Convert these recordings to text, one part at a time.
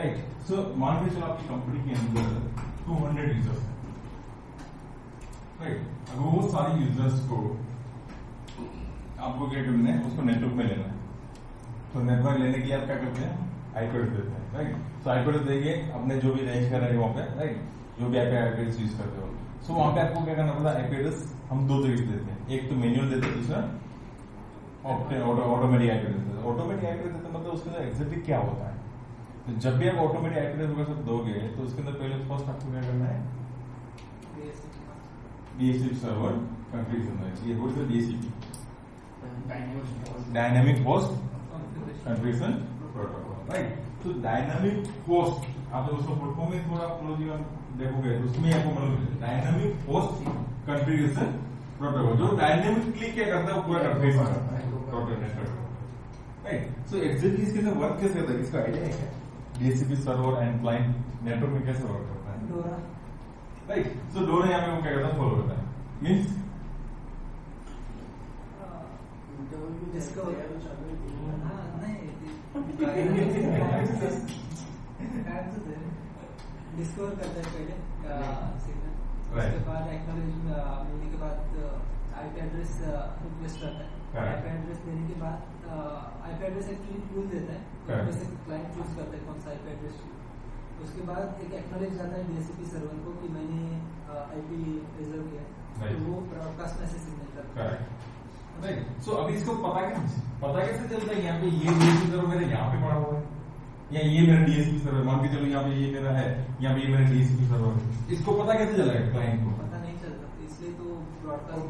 Right. सो मान के चलो आपकी कंपनी के अंदर 200 यूजर्स हैं, राइट। अब वो सारे यूजर्स को आपको क्या करना है, उसको नेटवर्क में लेना है। तो नेटवर्क लेने के लिए आप क्या करते हैं, आईपी एड्रेस देते हैं, राइट। तो आईपी एड्रेस देंगे अपने जो भी रेंज कर रहे हैं वहां पे, राइट, जो भी आईपी एड्रेस यूज करते हो। सो वहां पे आपको क्या करना पड़ता है, आईपी एड्रेस हम दो तरीके से देते हैं, एक तो मैन्युअल देते हैं, दूसरा ऑटोमेटिक आईपी एड्रेस देते हैं। ऑटोमेटिक आईपी एड्रेस देते मतलब उसके अंदर एग्जैक्टली क्या होता है। तो जब भी आप ऑटोमेटिक आईपी एड्रेस वगैरह दोगे तो उसके अंदर पहले फर्स्ट आपको क्या करना है, डीएचसीपी सर्वर कंफिगर करना चाहिए। What is DHCP? Dynamic host configuration protocol, right. तो डायनामिक होस्ट आप जब उसको प्रोटोकॉल में थोड़ा देखोगे तो उसमें आपको मतलब डायनामिक होस्ट कॉन्फ़िगरेशन प्रोटोकॉल, जो डायनामिकली क्या करता है वो पूरा कॉन्फ़िगर करता है प्रोटोकॉल, राइट। सो एग्जैक्टली इसके अंदर वर्क कैसे होता है, इसका आइडिया है क्या? DHCP server and client network में कैसे वर्क करता है, डोरा, राइट। सो डोरा यहाँ पे वो क्या करता है, फॉलो करता है, मीन्स डिस्कवर करता है पहले सिग्नल, उसके बाद एक्नॉलेज मिलने के बाद आईपी एड्रेस रिक्वेस्ट करता है। आईपी एड्रेस देने के बाद आईपी एड्रेस एक्चुअली पूल देता है, जैसे क्लाइंट चूज करता है कौन सा आईपी एड्रेस। उसके बाद एक एक्नॉलेज जाता है डीएचसीपी सर्वर को कि मैंने आईपी रिजर्व किया, तो वो ब्रॉडकास्ट मैसेज सिग्नल करता है, राइट। सो अभी इसको पता कैसे चलता है, यहाँ पे ये डीएचसीपी सर्वर मेरे यहाँ पे पड़ा हुआ है, या ये मेरा डीएचसीपी सर्वर, मान के चलो यहाँ पे ये मेरा है, यहाँ पे ये मेरा डीएचसीपी सर्वर है। इसको पता कैसे चलेगा, क्लाइंट को पता नहीं चलता, इसलिए तो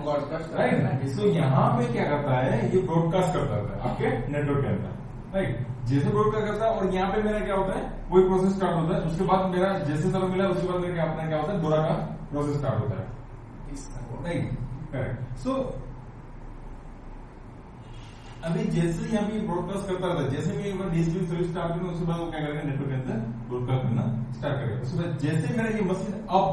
ब्रॉडकास्ट, राइट। सो यहाँ पे क्या करता है, ये ब्रॉडकास्ट करता है आपके नेटवर्क के अंदर, राइट। जैसे ब्रॉडकास्ट करता है और यहाँ पे मेरा क्या होता है, वही प्रोसेस स्टार्ट होता है। उसके बाद मेरा जैसे सर्वर मिला उसके बाद मेरा अपना क्या होता है, डोरा का प्रोसेस स्टार्ट होता है, राइट, करेक्ट। सो अभी जैसे यहाँ पे ब्रॉडकास्ट करता रहता है, जैसे मैं एक बार डीएचसीपी सर्विस स्टार्ट करूँ उसके बाद वो क्या करेगा, नेटवर्क के अंदर ब्रॉडकास्ट करना स्टार्ट करेगा। उसके बाद जैसे मेरा ये मशीन अप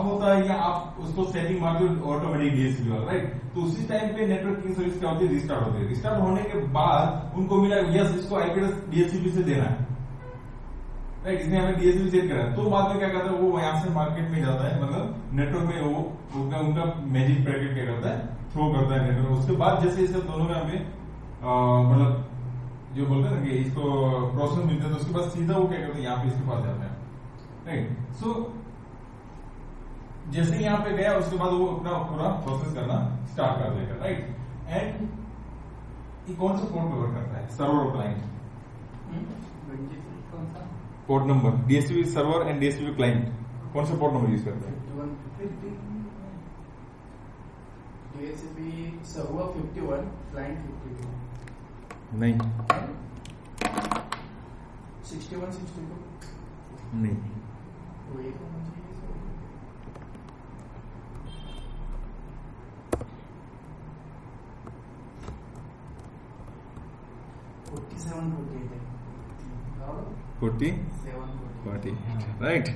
होता है या आप उसको सेटिंग मार दो ऑटोमेटिक डीएचसीपी वाला, राइट। तो उसी टाइम पे नेटवर्क की सर्विस क्या होती है, रिस्टार्ट होती है। रिस्टार्ट होने के बाद उनको मिला यस इसको आईपी एड्रेस डीएचसीपी से देना है, राइट, इसने हमें डीएचसीपी सेट करा है। तो बाद में क्या करता है, वो यहाँ से मार्केट में जाता है, मतलब नेटवर्क में वो उनका मैजिक पैकेट क्या करता है, थ्रो करता है नेटवर्क। उसके बाद जैसे इसे दोनों में हमें मतलब जो बोलते हैं ना कि इसको प्रोसेस मिलता है, तो उसके बाद सीधा वो क्या करते हैं, यहाँ पे इसके पास जाता है, राइट। सो जैसे यहाँ पे गया उसके बाद वो अपना पूरा प्रोसेस करना स्टार्ट कर देगा, राइट। एंड ये कौन सा पोर्ट पे वर्क करता है, सर्वर और client? Port number DHCP server and DHCP client कौन सा पोर्ट नंबर यूज करते हैं? DHCP server 51, client 52। नहीं 61, 62 नहीं, वही तो मुझे 47, 48 है, 40, राइट।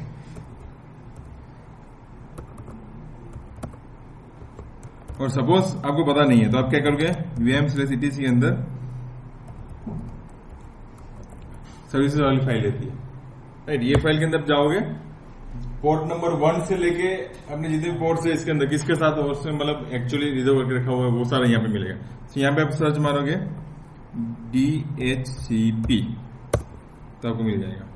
और सपोज आपको पता नहीं है तो आप क्या करोगे, VM/etc के अंदर सर्विसेज वाली फाइल रहती है, राइट। ये फाइल के अंदर जाओगे, पोर्ट नंबर 1 से लेके अपने जितने भी पोर्ट है इसके अंदर किसके साथ उसमें मतलब एक्चुअली रिजर्व करके रखा हुआ है वो सारा यहाँ पे मिलेगा। तो यहाँ पे आप सर्च मारोगे DHCP तो आपको मिल जाएगा।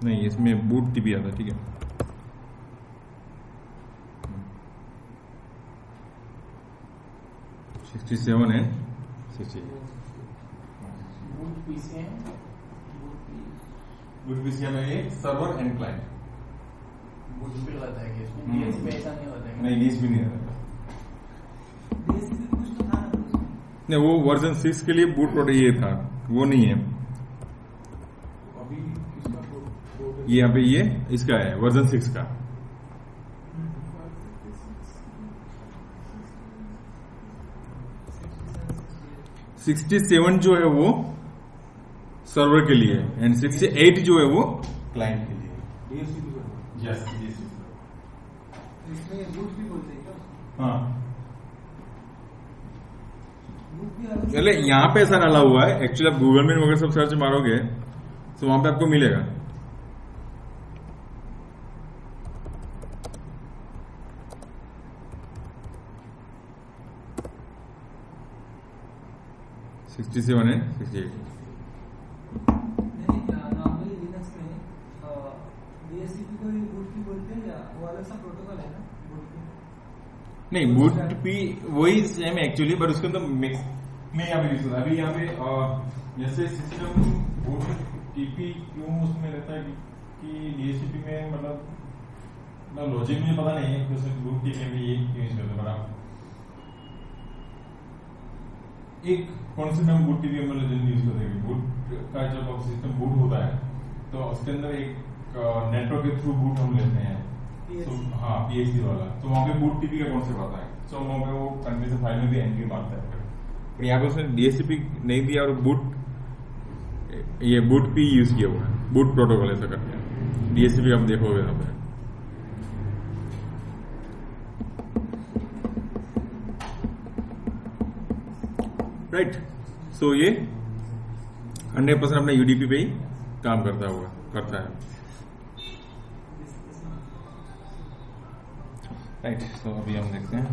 नहीं इसमें बूट टीपी आता है, ठीक है। सिक्सटी 67 है 60 बूट पीसी में ये सर्वर एंड क्लाइंट बूट पे रहता है कि इसमें डीएचसीपी ऐसा नहीं होता है, नहीं डीएचसीपी नहीं रहता, नहीं वो वर्जन 6 के लिए बूट प्रोटेक्ट ये था, वो नहीं है। ये यहाँ पे ये इसका है वर्जन 6 का, सिक्सटी 67 जो है वो सर्वर के लिए एंड 68 जो है वो क्लाइंट के लिए। यस इसमें बूट भी बोलते हैं क्या? हाँ पहले यहाँ पे ऐसा डाला हुआ है, एक्चुअली आप गूगल में वगैरह सब सर्च मारोगे तो वहां पे आपको मिलेगा। $67 है, 68। नॉर्मली लिनक्स में DHCP को ही बूट पी बोलते हैं, या वो अलग सा प्रोटोकॉल है ना बूट पी? नहीं, बूट पी वही सेम एक्चुअली, बट उसके अंदर मिक्स में यहाँ पे यूज होता है। अभी यहाँ पे जैसे सिस्टम बूट टीपी क्यों उसमें रहता है कि DHCP में मतलब लॉजिक मुझे पता नहीं है कि उसमें बूट टीपी में ये क्यों यूज करते हैं। बड़ा एक कॉन्सेप्ट हम बूट टीपी में जल्दी यूज करते हैं। बूट का जब सिस्टम बूट होता है तो उसके अंदर एक नेटवर्क के थ्रू बूट हम लेते हैं, तो हाँ PXE वाला, तो वहाँ पे बूट टीपी का कॉन्सेप्ट आता है। तो वहाँ पे वो कन्फिगरेशन फाइल में भी एंट्री मारता है, पर यहाँ पे उसने DHCP नहीं दिया और बूट पी यूज किया हुआ है, बूट प्रोटोकॉल ऐसा करते हैं। DHCP आप देखोगे यहाँ पे राइट। सो ये 100% अपना UDP पे ही काम करता है राइट। तो अभी हम देखते हैं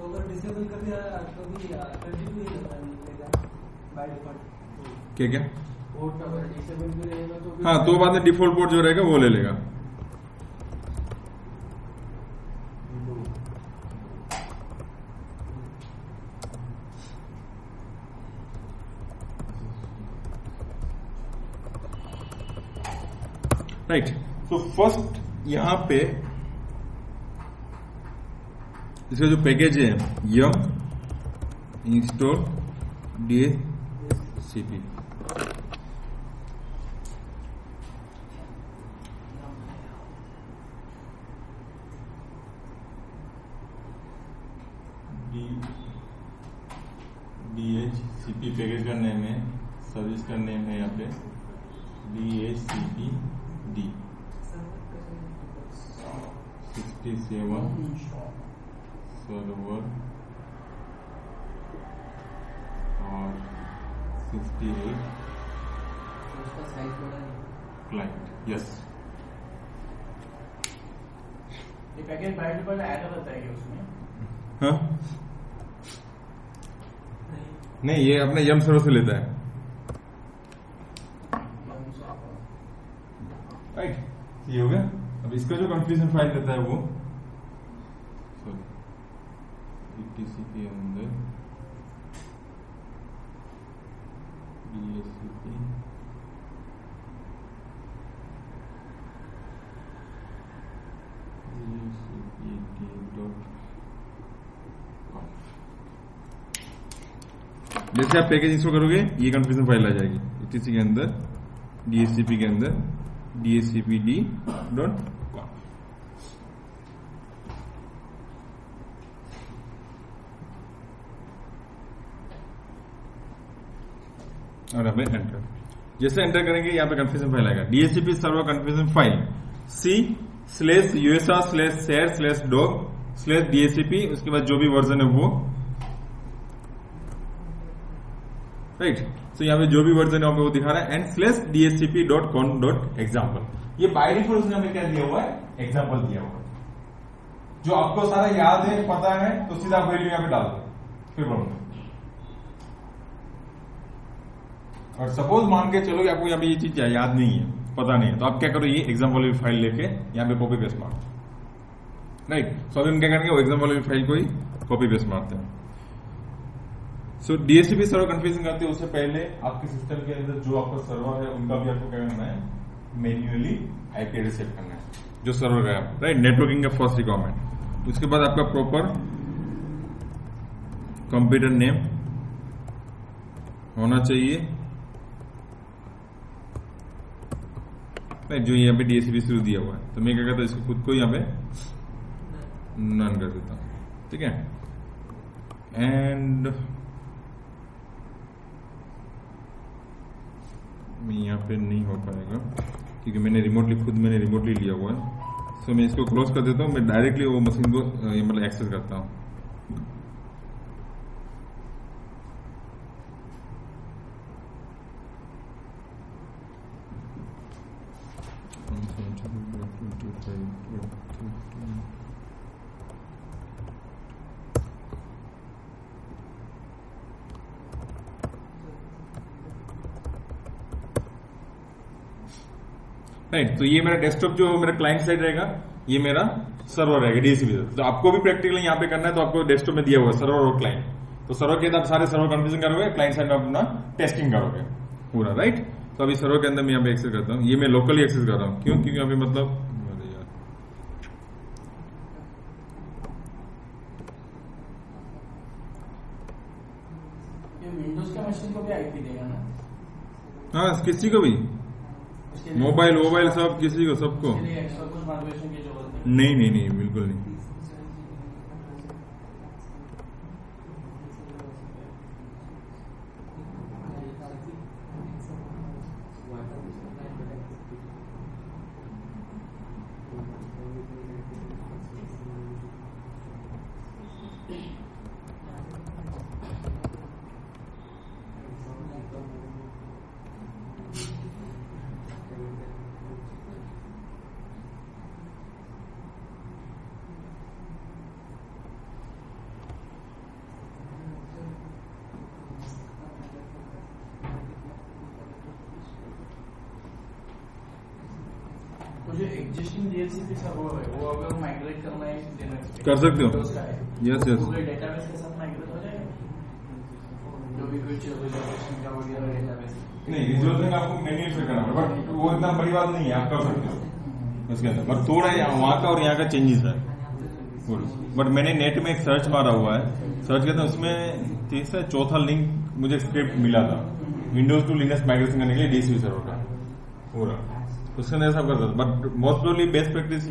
अगर डिसेबल कर दिया तो भी 22 ही लगेगा बाय डिफॉल्ट। क्या पोर्ट अगर डिसेबल भी रहेगा तो हाँ, तो बाद में डिफॉल्ट पोर्ट जो रहेगा वो ले लेगा। राइट। तो फर्स्ट यहां पे इसका जो पैकेज है yum install DHCP, DHCP package का नेम है, सर्विस का नेम है यहाँ पे DHCP D 67 सर्वर और 68 उसका साइज बड़ा है क्लाइंट। यस, ये पैकेज बाय डिफॉल्ट ऐड रहता है क्या उसमें? हाँ नहीं, ये अपने यम सर्वर से लेता है। राइट, ये हो गया। अब इसका जो कंफ्यूजन फाइल रहता है वो ETC के अंदर DHCP जैसे आप पैकेज इंस्टॉल करोगे ये कंफ्यूजन फाइल आ जाएगी ETC के अंदर, DHCP के अंदर DHCPD.conf। और हमें एंटर, जैसे एंटर करेंगे यहाँ पे कंफ्यूजन फाइल आएगा DHCP server confusion file C/usr/share/dog/DHCP, उसके बाद जो भी वर्जन है वो। राइट, तो यहाँ पे जो भी वर्जन है वो दिखा रहा है एंड /DHCP.conf.example। ये बाय डिफॉल्ट उसने हमें क्या दिया हुआ है, एग्जाम्पल दिया हुआ है। जो आपको सारा याद है, पता है, तो सीधा वैल्यू यहाँ पे डाल दो, फिर प्रॉब्लम। और सपोज मान के चलो कि आपको यहाँ पे ये चीज याद नहीं है, पता नहीं है, तो आप क्या करो, ये एग्जाम वाली फाइल लेके यहाँ पे कॉपी पेस्ट मारो, राइट। सो अभी हम क्या करेंगे, वो एग्जाम वाली फाइल को ही कॉपी पेस्ट मारते हैं। सो डीएचसीपी सर्वर कॉन्फ़िगरेशन करते हैं उससे पहले आपके सिस्टम के अंदर जो आपका सर्वर है उनका भी आपको क्या करना है, मैन्युअली आईपी एड्रेस सेट करना है जो सर्वर का है, राइट। नेटवर्किंग का फर्स्ट रिक्वायरमेंट। उसके बाद आपका प्रॉपर कंप्यूटर नेम होना चाहिए, जो यहाँ पे डीएचसीपी शुरू दिया हुआ है। तो मैं क्या करता हूँ, इसको खुद को यहाँ पे नन कर देता हूँ, ठीक है। एंड यहाँ पे नहीं हो पाएगा क्योंकि मैंने रिमोटली लिया हुआ है। सो मैं इसको क्लोज कर देता हूँ, मैं डायरेक्टली वो मशीन को मतलब एक्सेस करता हूँ। राइट, तो ये मेरा डेस्कटॉप जो मेरा क्लाइंट साइड रहेगा, ये मेरा सर्वर रहेगा डीएचसीपी। तो आपको भी प्रैक्टिकली यहाँ पे करना है, तो आपको डेस्कटॉप में दिया हुआ है सर्वर और क्लाइंट। तो सर्वर के अंदर आप सारे सर्वर कॉन्फ़िगरेशन करोगे, क्लाइंट साइड में अपना टेस्टिंग करोगे पूरा, राइट। तो अभी सर्वर के अंदर मैं यहाँ पे एक्सेस करता हूँ, ये मैं लोकली एक्सेस कर रहा हूँ। क्यों? क्योंकि यहाँ पे मतलब विंडोज का मशीन को भी आईपी देगा ना? हाँ, किसी को भी, मोबाइल सब, किसी को, सबको। नहीं, बिल्कुल नहीं। जो एग्जिस्टिंग डीएचसीपी सर्वर है वो अगर माइग्रेट करना है कर सकते हो। यस डेटाबेस के साथ माइग्रेट हो जाएगा, जो भी कुछ रिजर्वेशन का वगैरह डेटाबेस। नहीं, रिजर्वेशन आपको मैन्युअल से करना पड़ेगा, बट वो इतना बड़ी बात नहीं है, आप कर सकते हो उसके अंदर। बट थोड़ा वहां का और यहाँ का चेंजेस है। बट मैंने नेट में एक सर्च मारा हुआ है, सर्च करते उसमें तीसरा चौथा लिंक मुझे स्क्रिप्ट मिला था विंडोज टू लिनक्स माइग्रेशन करने के लिए डीएचसीपी सर्वर का पूरा, उसके अंदर सब करता था। But most probably best practice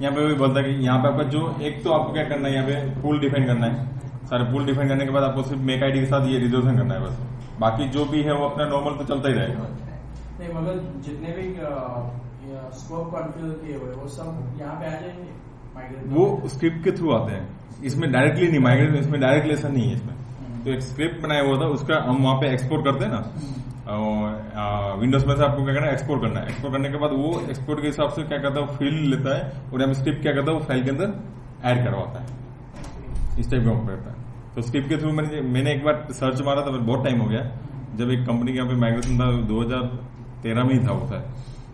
यहाँ पे भी बोलता है कि यहाँ पे आपका जो एक तो आपको क्या करना है, यहाँ पे पूल डिफाइन करना है। सारे पूल डिफाइन करने के बाद आपको सिर्फ मेक आईडी के साथ ये रिजर्वेशन करना है बस, बाकी जो भी है वो अपना नॉर्मल तो चलता ही रहेगा। नहीं, मगर जितने भी स्कोप कॉन्फ़िगर किए हुए वो सब यहाँ पे आ जाएंगे माइग्रेट, वो स्क्रिप्ट के थ्रू आते हैं, इसमें डायरेक्टली नहीं माइग्रेट, इसमें डायरेक्टली ऐसा नहीं है। इसमें तो एक स्क्रिप्ट बनाया हुआ था, उसका हम वहाँ पे एक्सपोर्ट करते हैं ना, विंडोज में से आपको क्या करना है, एक्सपोर्ट करना है। एक्सपोर्ट करने के बाद वो एक्सपोर्ट के हिसाब से क्या करता है, वो फील्ड लेता है और यहाँ स्क्रिप्ट क्या करता है, वो फाइल के अंदर ऐड करवाता है, इस टाइप का करता है। तो स्क्रिप्ट के थ्रू मैंने एक बार सर्च मारा था, बहुत टाइम हो गया, जब एक कंपनी के यहाँ पे माइग्रेशन था 2013 में ही था होता है,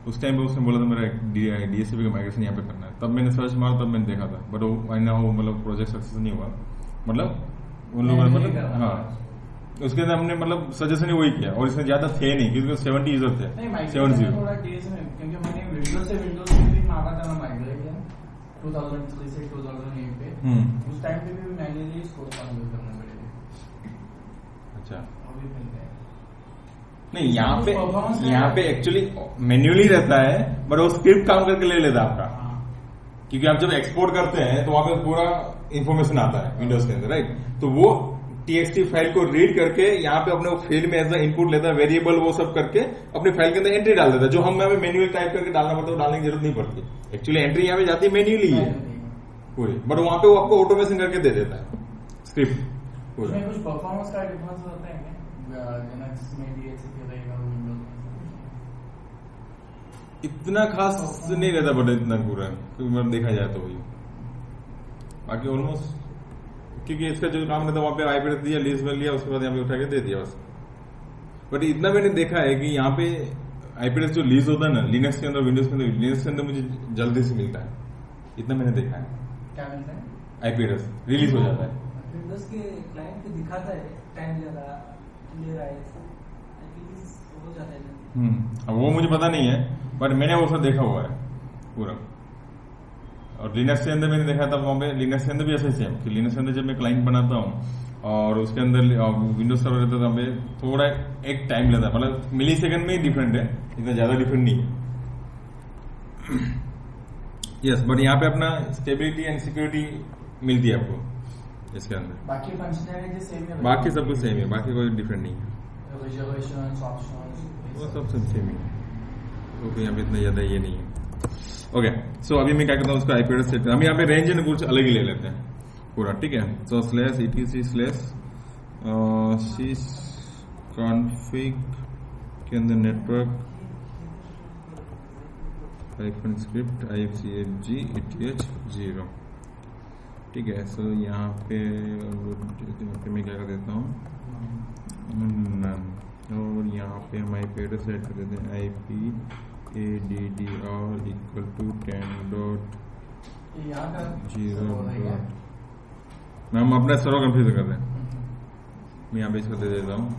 उस टाइम पे उसने बोला था मेरा डीएचसीपी का माइग्रेशन यहाँ पे करना है। तब मैंने सर्च मारा, तब मैंने देखा था, बट वो मतलब प्रोजेक्ट सक्सेस नहीं हुआ। मतलब उन लोगों ने मतलब हाँ, उसके अंदर हमने मतलब सजेशन ही वही किया, और इसमें ज्यादा थे नहीं क्योंकि 70 यूजर थे, 70। क्योंकि मैंने विंडोज से विंडोज में मांगा था ना माइग्रेशन 2003 से 2008 पे, उस टाइम पे भी मैन्युअली स्कोप कॉन्फ़िगर करना पड़ेगा। अच्छा, अभी मिलता है नहीं, यहाँ पे एक्चुअली मैन्युअली रहता है, बट वो स्क्रिप्ट काम करके ले लेता है आपका, क्योंकि आप जब एक्सपोर्ट करते हैं तो वहां पे पूरा इन्फॉर्मेशन आता है विंडोज के अंदर, राइट। तो वो टीएक्सटी फाइल को रीड करके यहाँ पे अपने फील्ड में एज अ इनपुट लेता है, वेरिएबल वो सब करके अपने फाइल के अंदर एंट्री डाल देता है, जो हम यहाँ पे मैन्युअली टाइप करके डालना पड़ता है, डालने की जरूरत नहीं पड़ती। एक्चुअली एंट्री यहाँ पे जाती है मैन्युअली है पूरी, बट वहां पे वो आपको ऑटोमेशन करके दे देता है स्क्रिप्ट पूरा। कुछ परफॉर्मेंस का डिफरेंस होता है लिनक्स में डीएचसीपी रहेगा, विंडोज इतना खास नहीं रहता, बट इतना पूरा मतलब देखा जाए तो वही, बाकी ऑलमोस्ट, क्योंकि इसका जो काम रहता है वहां पे आईपी दिया, लीज में लिया, उसके बाद यहाँ पे उठा के दे दिया बस। बट इतना मैंने देखा है कि यहाँ पे आईपी एड्रेस जो लीज होता है ना लिनक्स के अंदर, विंडोज के अंदर, लिनक्स के अंदर मुझे जल्दी से मिलता है, इतना मैंने देखा है। क्या मिलता है? आईपी एड्रेस रिलीज हो जाता है। विंडोज के क्लाइंट को दिखाता है टाइम ले रहा है, हो जाता है। अब वो मुझे पता नहीं है, बट मैंने वो सब देखा हुआ है पूरा। और लिनक्स के अंदर मैंने देखा था, वहां पे लिनक्स के अंदर भी ऐसा ही सेम कि लिनक्स के अंदर जब मैं क्लाइंट बनाता हूँ और उसके अंदर विंडोज सर्वर रहता था, हमें थोड़ा एक टाइम लेता है, मतलब मिली सेकंड में ही डिफरेंट है, इतना ज्यादा डिफरेंट नहीं है। यस, बट यहाँ पे अपना स्टेबिलिटी एंड सिक्योरिटी मिलती है आपको इसके अंदर। बाकी फंक्शनैलिटी सेम है, बाकी सब कुछ सेम है, बाकी कोई डिफरेंट नहीं है, रिजर्वेशंस, ऑप्शंस वो सब सेम ही है। ओके, यहाँ पे इतना ज्यादा ये नहीं है। ओके, सो अभी मैं क्या करता हूँ, उसका आईपी एड्रेस सेट, हम यहाँ पे रेंज एंड कुछ अलग ही ले लेते हैं पूरा, ठीक है। तो /etc/sysconfig के अंदर नेटवर्क -script ifcfg eth0, ठीक है। सो यहाँ पे मैं क्या कर देता हूँ, none, और यहाँ पे हम आईपी एड्रेस सेट कर देते हैं IPADDR = 10.0. हम अपना सर्वर कंफ्यूज कर रहे हैं, मैं यहाँ पे इसको दे देता हूँ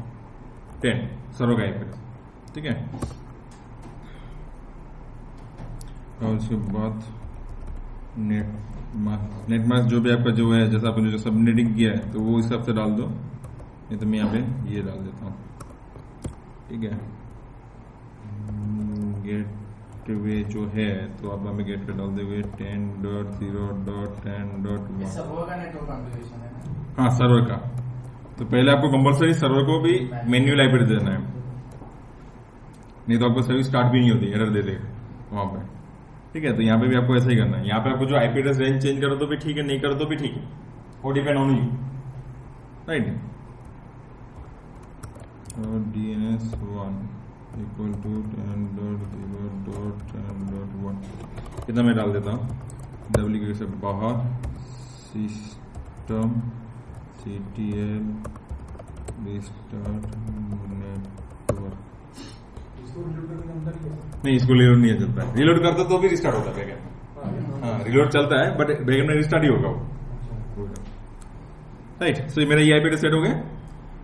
10 सर्वर का आईपी, ठीक है। और उसके बाद नेट मास्क जो भी आपका जो है, जैसा आपने जो सबनेटिंग किया है तो वो हिसाब से डाल दो, नहीं तो मैं यहाँ पे ये डाल देता हूँ, ठीक है। गेटवे जो है तो आप हमें गेटवे डाल दोगे 10.0.10.1। सर्वर का नेटवर्क कॉन्फ़िगरेशन है ना? हाँ, सर्वर का। तो पहले आपको कंपलसरी सर्वर को भी मैन्युअल आईपी एड्रेस देना है, नहीं तो आपको सर्विस स्टार्ट भी नहीं होती, एरर दे देगा वहां पे, ठीक है। तो यहाँ पे भी आपको ऐसा ही करना है। यहाँ पे आपको जो आईपी एड्रेस रेंज चेंज करो तो भी ठीक है, नहीं करो तो भी ठीक है, वो डिपेंड ऑन यू, राइट। और DNS1 = 10.0.10.1 इतना मैं डाल देता हूँ। डब्ल्यू से बाहर सिस्टम CTL रिस्टार्ट नेटवर्क, नहीं इसको रिलोड नहीं चलता है, रिलोड करता तो भी रिस्टार्ट होता है बैकएंड में। हाँ, रिलोड चलता है बट बैकएंड में रिस्टार्ट ही होगा वो, राइट। सो मेरा ये आईपी एड्रेस सेट हो गया।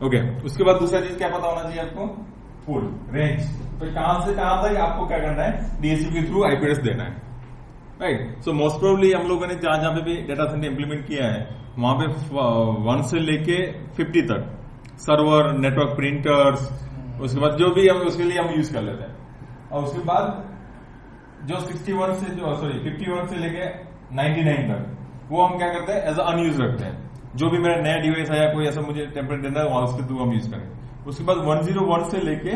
ओके, उसके बाद दूसरा चीज क्या पता होना चाहिए आपको, फुल रेंज। तो कहां से कहां तक आपको क्या करना है, DHCP के थ्रू आईपी एड्रेस देना है, राइट। सो मोस्ट प्रोबेबली हम लोगों ने जहां जहां पे भी डेटा सेंटर इंप्लीमेंट किया है वहां पे 1 से लेके 50 तक सर्वर, नेटवर्क, प्रिंटर्स, उसके बाद जो भी हम उसके लिए हम यूज कर लेते हैं। और उसके बाद जो 51 से लेके 99 तक वो हम क्या करते हैं, एज अनयूज रखते हैं। जो भी मेरा नया डिवाइस आया, कोई ऐसा मुझे टेम्पलेट देना है, वहां उसके थ्रू हम यूज करेंगे। उसके बाद 101 से लेके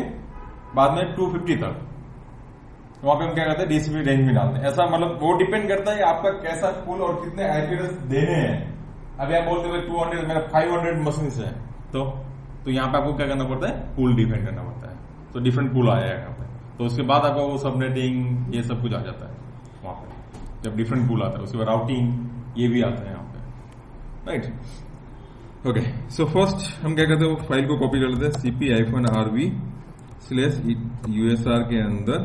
बाद में 250 तक वहां पे हम क्या करते हैं, DHCP रेंज में डालते हैं। ऐसा मतलब वो डिपेंड करता है आपका कैसा पुल और कितने आईपी एड्रेस देने हैं। अभी आप बोलते हैं 200, मेरा 500 मशीन है, तो यहाँ पे आपको क्या करना पड़ता है, पूल डिफाइन करना पड़ता है। तो डिफरेंट पूल आया है यहाँ पे, तो उसके बाद आपको वो सबनेटिंग ये सब कुछ आ जाता है वहां पे, जब डिफरेंट पूल आता है। उसके बाद राउटिंग ये भी आता है यहाँ पे, राइट। ओके, सो फर्स्ट हम क्या करते हैं, वो फाइल को कॉपी कर लेते हैं cp-rv/usr के अंदर,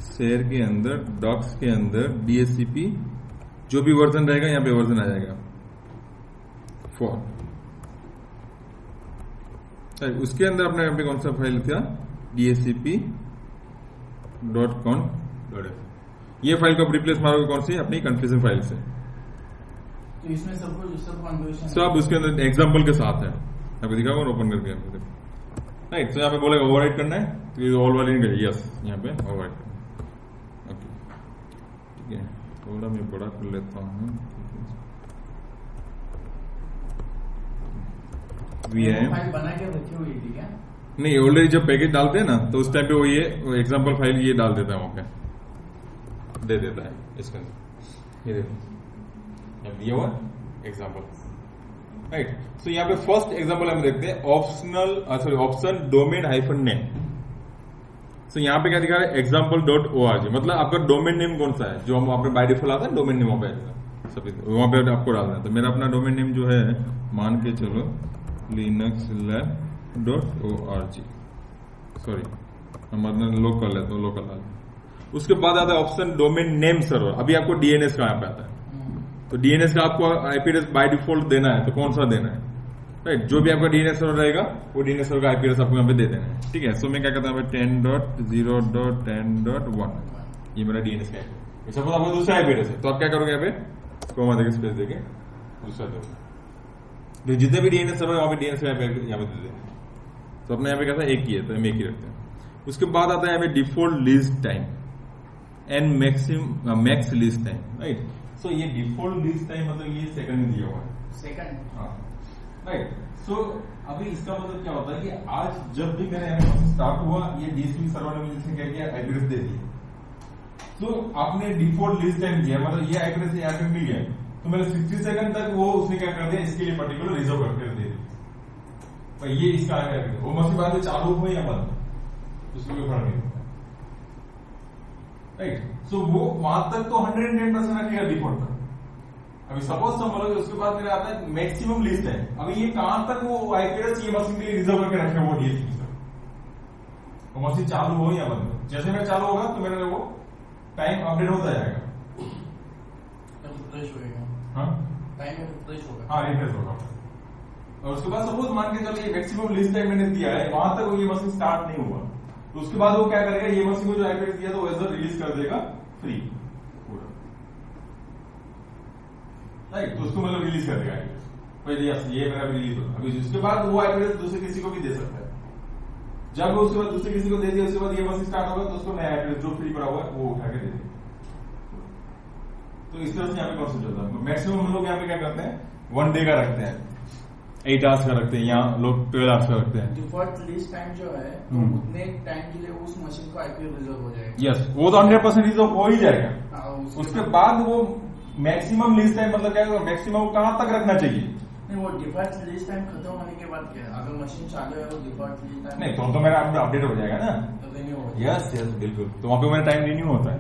शेयर के अंदर, डॉक्स के अंदर, DHCP जो भी वर्जन रहेगा यहाँ पे वर्जन आ जाएगा 4। उसके अंदर अपने यहाँ पे कौन सा फाइल था, dhcp.conf। ये फाइल को आप रिप्लेस मारोगे कौन सी, अपनी कन्फ्यूजन फाइल से। तो इसमें सब कॉन्फ़िगरेशन सब उसके अंदर एग्जांपल के साथ है, आपको दिखाऊंगा और ओपन करके आपको, राइट। तो यहाँ पे बोलेगा ओवरराइट करना है, तो ये ऑल वाली नहीं, यस यहाँ पे ओवरराइट करना है। ओके, ठीक है, थोड़ा मैं बड़ा कर लेता हूँ। फाइल बना के रखी हुई थी क्या? नहीं, ऑलरेडी जब पैकेज डालते हैं ना तो उस टाइम पे वो ये एग्जांपल फाइल ये डाल देता है, वहां पे दे देता है इसके अंदर, ये देखो दिया हुआ एग्जांपल, राइट। सो यहाँ पे फर्स्ट एग्जांपल हम देखते हैं, ऑप्शन डोमेन -name। सो यहाँ पे क्या दिखा रहा है, example.org, मतलब आपका डोमेन नेम कौन सा है, जो हम आपने बाय डिफॉल्ट आता है डोमेन नेम वहां पे आपको डालना है। तो मेरा अपना डोमेन नेम जो है, मान के चलो linuxlab.org, सॉरी मतलब लोग कर लेते हैं, लोकल वाले। उसके बाद आता है ऑप्शन डोमेन नेम सर्वर। अभी आपको डीएनएस कहाँ पे आता है, तो डीएनएस का आपको आईपी एड्रेस बाय डिफॉल्ट देना है, तो कौन सा देना है, राइट। जो भी आपका डीएनएस सर्वर रहेगा वो डीएनएस सर्वर का आईपी एड्रेस आपको यहाँ पे दे देना है, ठीक है। सो मैं क्या करता हूँ 10.0.10.1 ये मेरा डीएनएस का आईपी। सपोज आपको दूसरा आईपी एड्रेस है तो आप क्या करोगे, यहाँ पे कोमा देके स्पेस देके दूसरा दोगे, तो जितने भी डीएनएस सर्वर वहां पे डीएनएस का आईपी यहाँ पे दे देंगे। तो अपने यहाँ पे कैसा एक ही है, तो हम एक ही रखते हैं। उसके बाद आता है यहाँ पे default least time and max least time, right. So ये डिफॉल्ट लीस्ट टाइम मतलब ये सेकंड में दिया हुआ है, सेकंड, हाँ, राइट। सो अभी इसका मतलब क्या होता है कि आज जब भी मेरा यहाँ स्टार्ट हुआ, ये डीएसपी सर्वर ने मुझे क्या किया, आईपी एड्रेस दे दिया। तो आपने डिफॉल्ट लीस्ट टाइम दिया, मतलब ये आईपी एड्रेस यहाँ पे मिल गया, तो मेरे 60 सेकंड तक वो उसने क्या कर दिया, इसके लिए पर्टिकुलर रिजर्व करके दे दिया। ये इसका आगे वो मसीह बाद में चालू हो या बंद, उसको कोई फर्क नहीं पड़ता, राइट। सो वो वहां तक तो 110% रखेगा डिफॉल्ट तक। अभी सपोज समझो उसके बाद मेरा आता है मैक्सिमम लिस्ट है। अभी ये कहां तक वो आईपी एड्रेस ये मशीन के लिए रिजर्व करके रखे वो डीएसपी तक, वो मशीन चालू हो या बंद। जैसे मेरा चालू होगा तो मेरा वो टाइम अपडेट होता जाएगा, रिफ्रेश होगा, हाँ टाइम रिफ्रेश होगा, हाँ रिफ्रेश होगा। और उसके बाद सपोज मान के चलो ये मैक्सिमम लिस्ट टाइम मैंने दिया है, वहां तक ये मशीन स्टार्ट नहीं हुआ, तो उसके बाद वो क्या करेगा, ये मशीन को जो आईपी एड्रेस दिया तो वैसे रिलीज कर देगा फ्री पूरा, राइट। तो उसको मतलब रिलीज कर देगा आईपी एड्रेस, ये मेरा रिलीज होगा। अभी उसके बाद वो आईपी एड्रेस दूसरे किसी को भी दे सकता है। जब वो उसके बाद दूसरे किसी को दे दिया, उसके बाद ये मशीन स्टार्ट होगा तो उसको नया आईपी एड्रेस जो फ्री पड़ा हुआ है वो उठा के दे देगा। तो इस तरह से यहाँ पे कॉन्सेप्ट चलता है। मैक्सिमम हम लोग यहाँ पे क्या करते हैं, 1 डे का रखते हैं, 8 आवर्स का रखते हैं, यहाँ लोग 12 आवर्स का रखते हैं। डिफॉल्ट लिस्ट टाइम जो है उतने टाइम के लिए उस मशीन को आईपी रिजर्व हो जाएगा। यस, वो तो 100% रिजर्व हो ही जाएगा। उसके बाद वो मैक्सिमम लिस्ट टाइम मतलब क्या है, मैक्सिमम कहां तक रखना चाहिए। नहीं, वो डिफॉल्ट लिस्ट टाइम खत्म होने के बाद क्या है, अगर मशीन चालू है वो डिफॉल्ट लिस्ट टाइम नहीं तो मेरा अपडेट हो जाएगा ना, तो रिन्यू हो यस यस बिल्कुल। तो वहां पे मेरा टाइम रिन्यू होता है।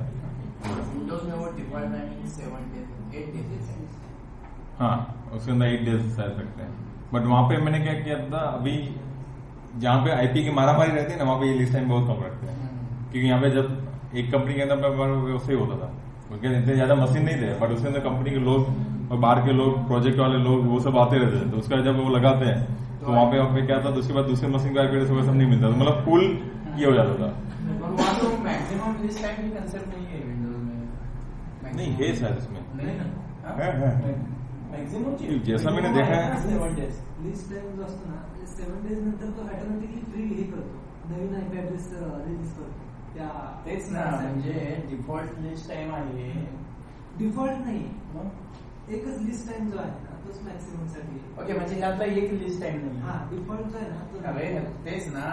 विंडोज में वो डिफॉल्ट टाइमिंग 7 डेज 8 डेज, हाँ उसके अंदर 8 डेज रह सकते हैं। बट वहां पे मैंने क्या किया था, अभी जहाँ पे आईपी की मारामारी रहती है ना, वहां पे ये लिस्ट टाइम बहुत कम रखते हैं। क्योंकि यहाँ पे जब एक कंपनी के अंदर वैसे ही होता था, क्योंकि इतने ज्यादा मशीन नहीं थे, बट उसके अंदर कंपनी के लोग और बाहर के लोग, प्रोजेक्ट वाले लोग वो सब आते रहते थे। तो उसका जब वो लगाते हैं तो वहां पे क्या था, तो उसके बाद दूसरे मशीन का आईपी एड्रेस सब नहीं मिलता, तो मतलब फुल ये हो जाता था। वहां तो मैक्सिमम लिस्ट टाइम की कंसेप्ट नहीं है विंडोज में, नहीं है शायद इसमें, नहीं ना, है मॅक्झिमम जैसा मैंने देखा है 7 डेज लिस्ट टाइम जो असतो ना, 7 डेज नंतर तो ऑटोमॅटिकली फ्री हे करतो, नवीन आयपी ऍड्रेस रिलीज करतो। त्या तेच ना, म्हणजे डिफॉल्ट लिस्ट टाइम आहे, डिफॉल्ट नाही, एकच लिस्ट टाइम जो आहे ना तोच मॅक्सिमम साठी। ओके, म्हणजे यातला एक लिस्ट टाइम नाही, हा डिफॉल्ट जो आहे ना तो अरे तेच ना,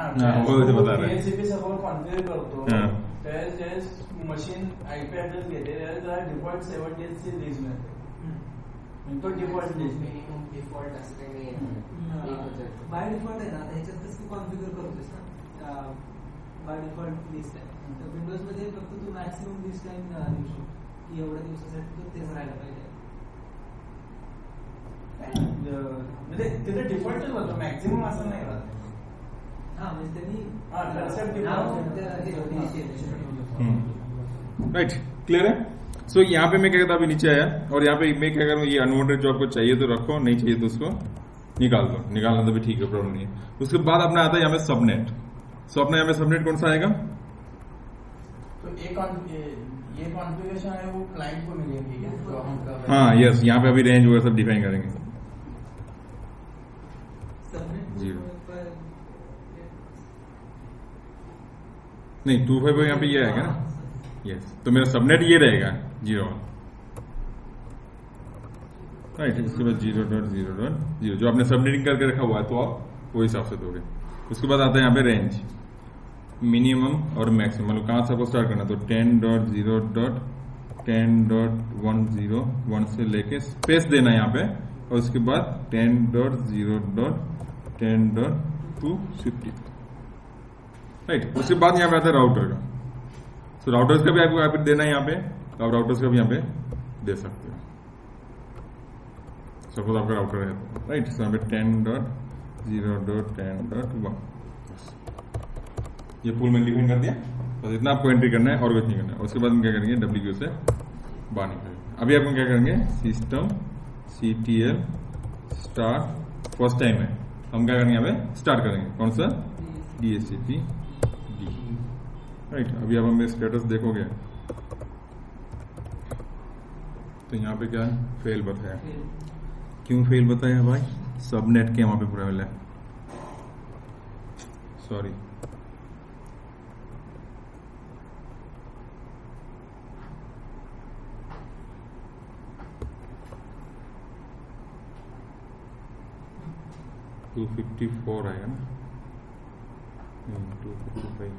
वो तो बता रहा है। डीएचसीपी सर्व्हर कॉन्फिगर करतो, हाँ। त्यावेळेस मशीन आयपी ऍड्रेस घेते, त्यावेळेस डिफॉल्ट 7 डेज ची लिस्ट मिळते, तो डिफॉल्ट लिस्ट मिनिमम डिफॉल्ट असं काही नाही बाय डिफॉल्ट आहे ना, त्याच्यातच तू कॉन्फिगर करतोस ना, बाय डिफॉल्ट लिस्ट आहे। तर विंडोज मध्ये फक्त तू मॅक्सिमम लिस्ट टाइम देऊ शकतो की एवढ्या दिवसासाठी तो तेच राहायला पाहिजे। म्हणजे तिथे डिफॉल्टच होतं, मॅक्सिमम असं नाही राहत। हा म्हणजे त्यांनी राइट, क्लियर है। सो यहाँ पे मैं क्या कहता अभी नीचे आया, और यहाँ पे मैं क्या करूँ, ये अनवांटेड जो आपको चाहिए तो रखो, नहीं चाहिए तो उसको निकाल दो, निकालना तो भी ठीक है, प्रॉब्लम नहीं है। उसके बाद अपना आता है यहाँ पे सबनेट। सो अपना यहाँ पे सबनेट कौन सा आएगा, तो ये कॉन्फ़िगरेशन है वो क्लाइंट को मिलेगी क्या, जो हम कर रहे हैं? हाँ यस, यहाँ पे अभी रेंज वगैरह सब डिफाइन करेंगे। जीरो नहीं 255 यहाँ पे ये आएगा ना, यस। तो मेरा सबनेट ये रहेगा 0 राइट। इसके बाद 0.0.0 जो आपने सबनेटिंग करके रखा हुआ है, तो आप वो हिसाब से दोगे। उसके बाद आता है यहाँ पे रेंज, मिनिमम और मैक्सिमम, मतलब कहाँ से आपको स्टार्ट करना, तो 10.0.10.101 से लेके स्पेस देना है यहाँ पे, और उसके बाद 10.0.10.250 राइट। उसके बाद यहाँ पे आता है राउटर का। तो राउटर्स का भी आपको यहाँ पे देना है, यहाँ पे तो आप राउटर्स का भी यहाँ पे दे सकते हो। सपोज आपका राउटर है राइट, तो यहाँ पे 10.0.10.1 ये पूल में डिफाइन कर दिया, बस इतना आपको एंट्री करना है और कुछ नहीं करना है। उसके बाद हम क्या करेंगे, WQ से बाहर निकलेंगे। अभी आप क्या करेंगे, system CTL start, first time है हम क्या करेंगे, यहाँ पे स्टार्ट करेंगे कौन सा, DHCP D, राइट। अभी अब हमें स्टेटस देखोगे तो यहाँ पे क्या है, फेल बताया। क्यों फेल बताया भाई, सबनेट के वहां पे पूरा मिला है, सॉरी। टू 254 आएगा ना, 255।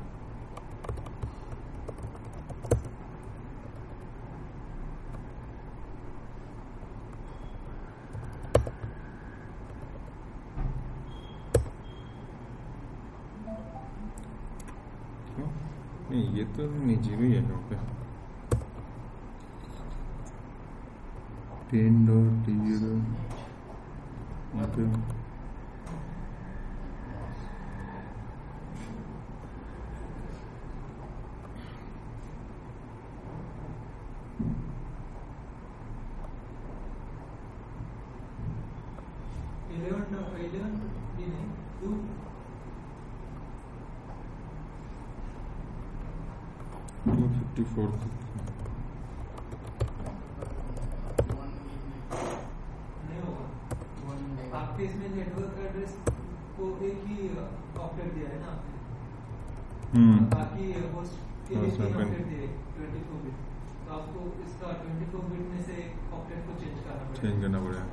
नहीं ये तो नीचे भी है यहाँ पे 10.0 यहाँ पे आपके इसमें नेटवर्क एड्रेस को एक ही ऑक्टेट दिया है ना आपने, बाकी होस्ट के लिए 3 ऑक्टेट दिए 24 बिट, तो आपको इसका 24 बिट में से ऑक्टेट को चेंज करना पड़ेगा।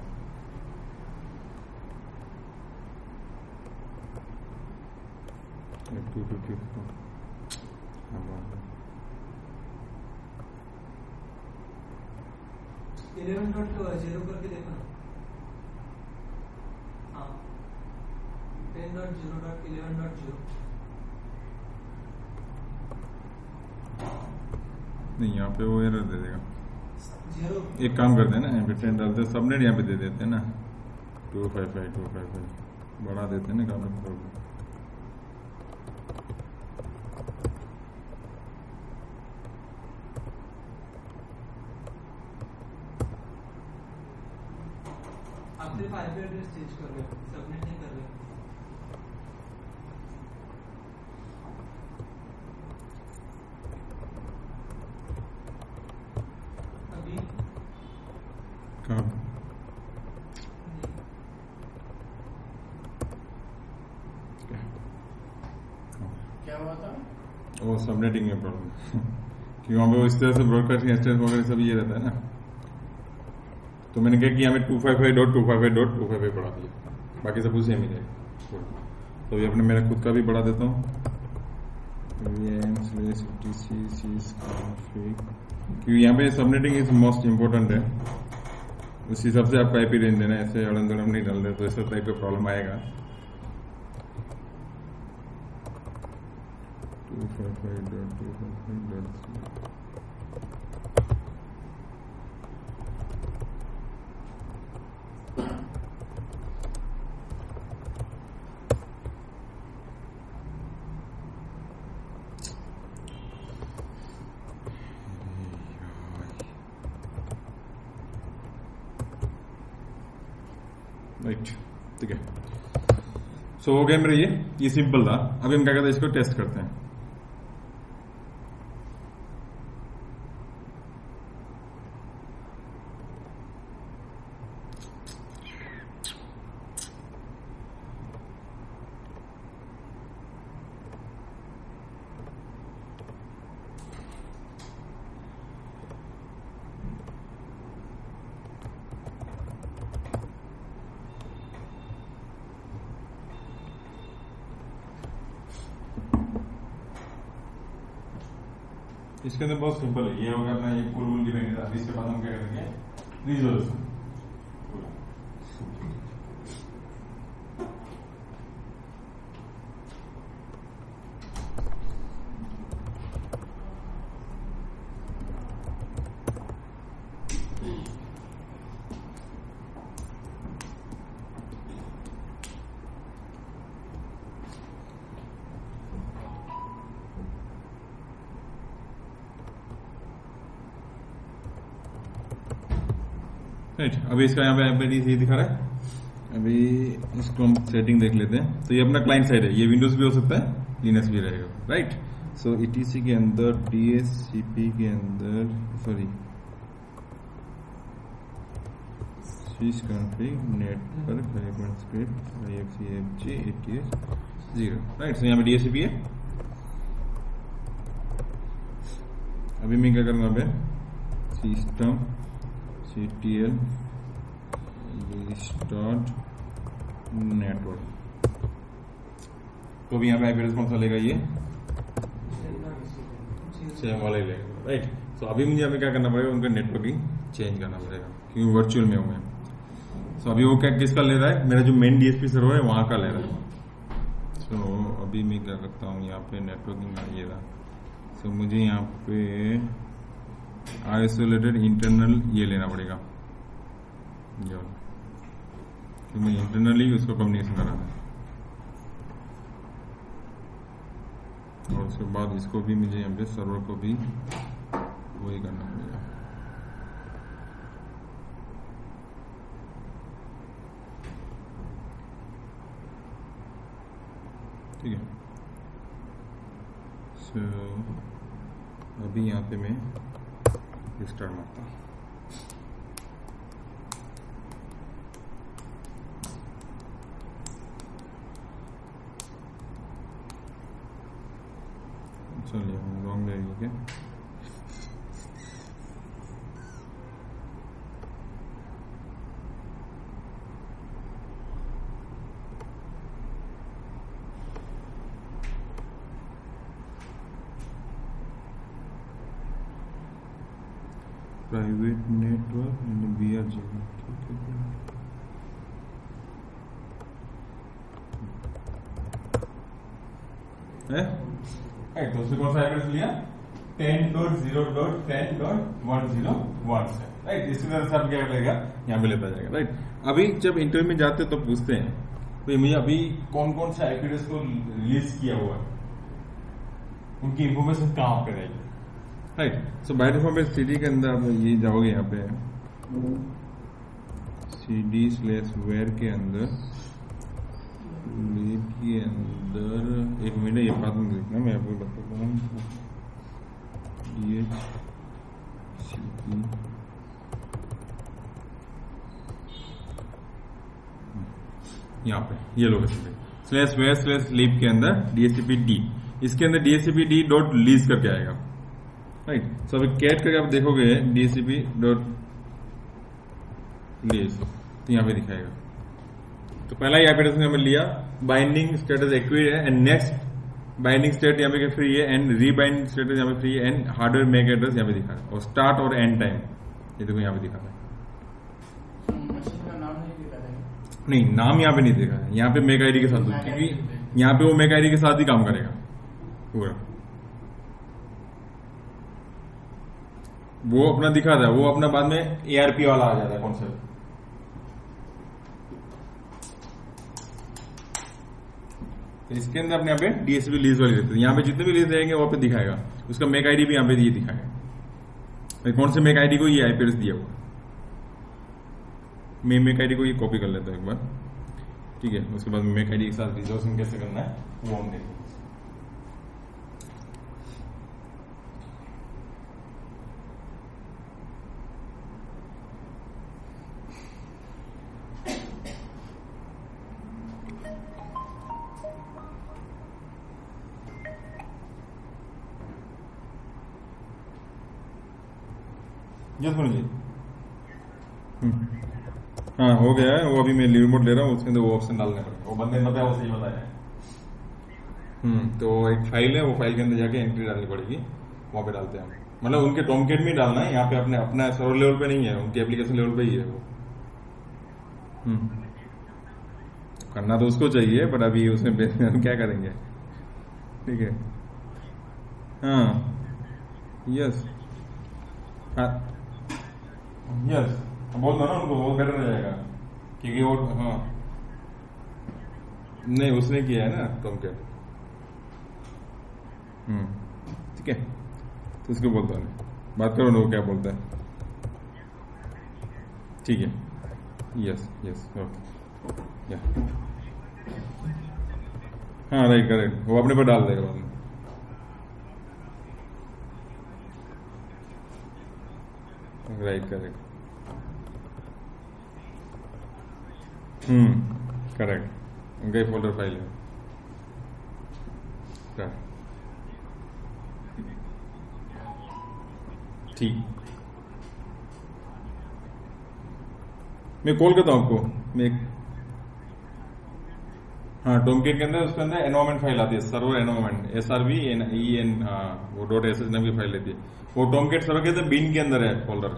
इलेवन डॉट 0 करके देखो ना, हाँ 10.0.11.0 नहीं, यहाँ पे वो एरर दे देगा। 0 एक काम करते हैं ना, यहाँ पे 10 डालते हैं, सबनेट यहाँ पे दे देते हैं ना 255 बढ़ा देते हैं ना काम में। आप सिर्फ आईपी एड्रेस चेंज कर रहे हो, सबनेट नहीं कर रहे हो। अभी कहाँ क्या हुआ था, वो सबनेटिंग में प्रॉब्लम क्योंकि वहाँ पे वो इस तरह से ब्रॉडकास्टिंग एक्सटेंस वगैरह सब ये रहता है ना, तो मैंने क्या किया, हमें 255.255.255 बढ़ा दिया, बाकी सब उसे मिलेगा। तो ये अपने मेरा खुद का भी बढ़ा देता हूँ, क्योंकि यहाँ पे सबनेटिंग इज मोस्ट इम्पोर्टेंट है, उस हिसाब से आपका आईपी रेंज देना है, ऐसे अड़म दड़म नहीं डाल दे तो ऐसा टाइप का प्रॉब्लम आएगा। 255.255.3 राइट, ठीक है। सो हो गया मेरा ये सिंपल था। अभी हम क्या करते हैं, इसको टेस्ट करते हैं। इसके अंदर बहुत सिंपल है, ये होगा अपना ये पूल वूल गिरेंगे, इसके बाद हम क्या करेंगे, रिजोल्यूशन। राइट। अभी इसका यहाँ पे एमपीडी दिखा रहा है। अभी इसको हम सेटिंग देख लेते हैं। तो ये अपना क्लाइंट साइड है, ये विंडोज भी हो सकता है, लिनक्स भी रहेगा, राइट। सो ईटीसी के अंदर डीएचसीपी के अंदर sorry switch config network development script IFCFG ATS 0, right. So यहाँ पे डीएचसीपी है। अभी मैं क्या करूँगा पे सिस्टम CTL रिस्टार्ट नेटवर्क। तो अभी यहाँ पे आईपी एड्रेस कौन सा लेगा, ये सेम वाला ही लेगा, राइट। तो अभी मुझे यहाँ पे क्या करना पड़ेगा, उनका नेटवर्किंग चेंज करना पड़ेगा क्योंकि वर्चुअल में हूँ मैं। तो अभी वो क्या किसका ले रहा है, मेरा जो मेन डीएसपी सर्वर है वहाँ का ले रहा है। तो अभी मैं क्या करता हूँ, यहाँ पे नेटवर्किंग आइए रहा। तो मुझे यहाँ पे आइसोलेटेड इंटरनल ये लेना पड़ेगा, तो मैं इंटरनली उसको कम्युनिकेशन कराना है। और उसके बाद इसको भी मुझे यहाँ पे सर्वर को भी वही करना पड़ेगा। ठीक है। सो अभी यहाँ पे मैं रिस्टार्ट मारता हूँ। चलिए लॉन्ग रहेगी क्या? प्राइवेट नेटवर्क एंड BRG, ठीक है। तो उससे कौन सा एड्रेस लिया, 10.0.10.101 से, राइट। इसी तरह से आप क्या करेगा, यहाँ पे लेता जाएगा, राइट। अभी जब इंटरव्यू में जाते तो पूछते हैं तो मुझे अभी कौन कौन सा आईपी एड्रेस को रिलीज किया हुआ है, उनकी इंफॉर्मेशन कहाँ पे रहेगी, राइट। सो बाय डिफॉल्ट में CD के अंदर आप ये जाओगे, यहाँ पे CD/where के अंदर लीप के अंदर, एक मिनट ये बात में देखना, मैं आपको बताता हूँ। DHCP यहाँ पे ये लोकेशन पे /where/लीप के अंदर DHCPD, इसके अंदर DHCPD.lease करके आएगा, राइट। सो अभी कैट करके आप देखोगे DHCP.lease, तो यहाँ पे दिखाएगा। तो पहला ही आईपी एड्रेस हमें लिया, बाइंडिंग स्टेटस एक्टिवेट है एंड नेक्स्ट बाइंडिंग स्टेट यहाँ पे फ्री है एंड रीबाइंड स्टेटस यहाँ पे फ्री है एंड हार्डवेयर मैक एड्रेस यहाँ पे दिखा रहा है और स्टार्ट और एंड टाइम ये देखो यहाँ पे दिखा रहा है। नहीं, नाम यहाँ पे नहीं देखा है, यहाँ पे मैक आईडी के साथ, क्योंकि यहाँ पे वो मैक आईडी के साथ ही काम करेगा पूरा। वो अपना दिखा था, वो अपना बाद में ARP वाला आ जाता है कॉन्सेप्ट। इसके अंदर अपने यहाँ पे DHCP लीज वाली रहती है, यहाँ पे जितने भी लीज रहेंगे वहाँ पे दिखाएगा, उसका मैक आईडी भी यहाँ पे ये दिखाएगा, कौन से मैक आईडी को ये आईपी एड्रेस दिया हुआ। मैं मैक आईडी को ये कॉपी कर लेता हूँ एक बार, ठीक है। उसके बाद मैक आईडी के साथ रिजर्वेशन कैसे करना है वो हम देखेंगे। यस जी, हाँ हो गया है वो। अभी मैं रिमोट ले रहा हूँ, उसके अंदर वो ऑप्शन डालने पड़ेगा, वो बंदे ने बताया, वो सही बताया। तो एक फाइल है, वो फाइल के अंदर जाके एंट्री डालनी पड़ेगी, वहां पे डालते हैं हम, मतलब उनके टॉमकेट में डालना है, यहाँ पे अपने अपना सर्वर लेवल पे नहीं है, उनके एप्लीकेशन लेवल पे ही है वो। करना तो उसको चाहिए, बट अभी उसमें हम क्या करेंगे, ठीक है। हाँ यस यस बोल दो ना उनको, वो बेटर हो जाएगा क्योंकि वो, हाँ नहीं उसने किया है ना टॉमकेट, ठीक है। तो उसको बोलता है, बात करो ना वो क्या बोलता है, ठीक है, यस यस ओके, हाँ राइट करेक्ट, वो अपने पर डाल देगा बाद में। राइट करेक्ट, करेक्ट, उनका ही फोल्डर फाइल है। ठीक, मैं कॉल करता हूँ आपको, मैं हाँ टोमकेट के अंदर उसके अंदर एनवायरमेंट फाइल आती है, सर्वर एनवायरमेंट SRV वो .sh नाम की फाइल लेती है, वो टोमकेट सर्वर के अंदर बीन के अंदर है फोल्डर।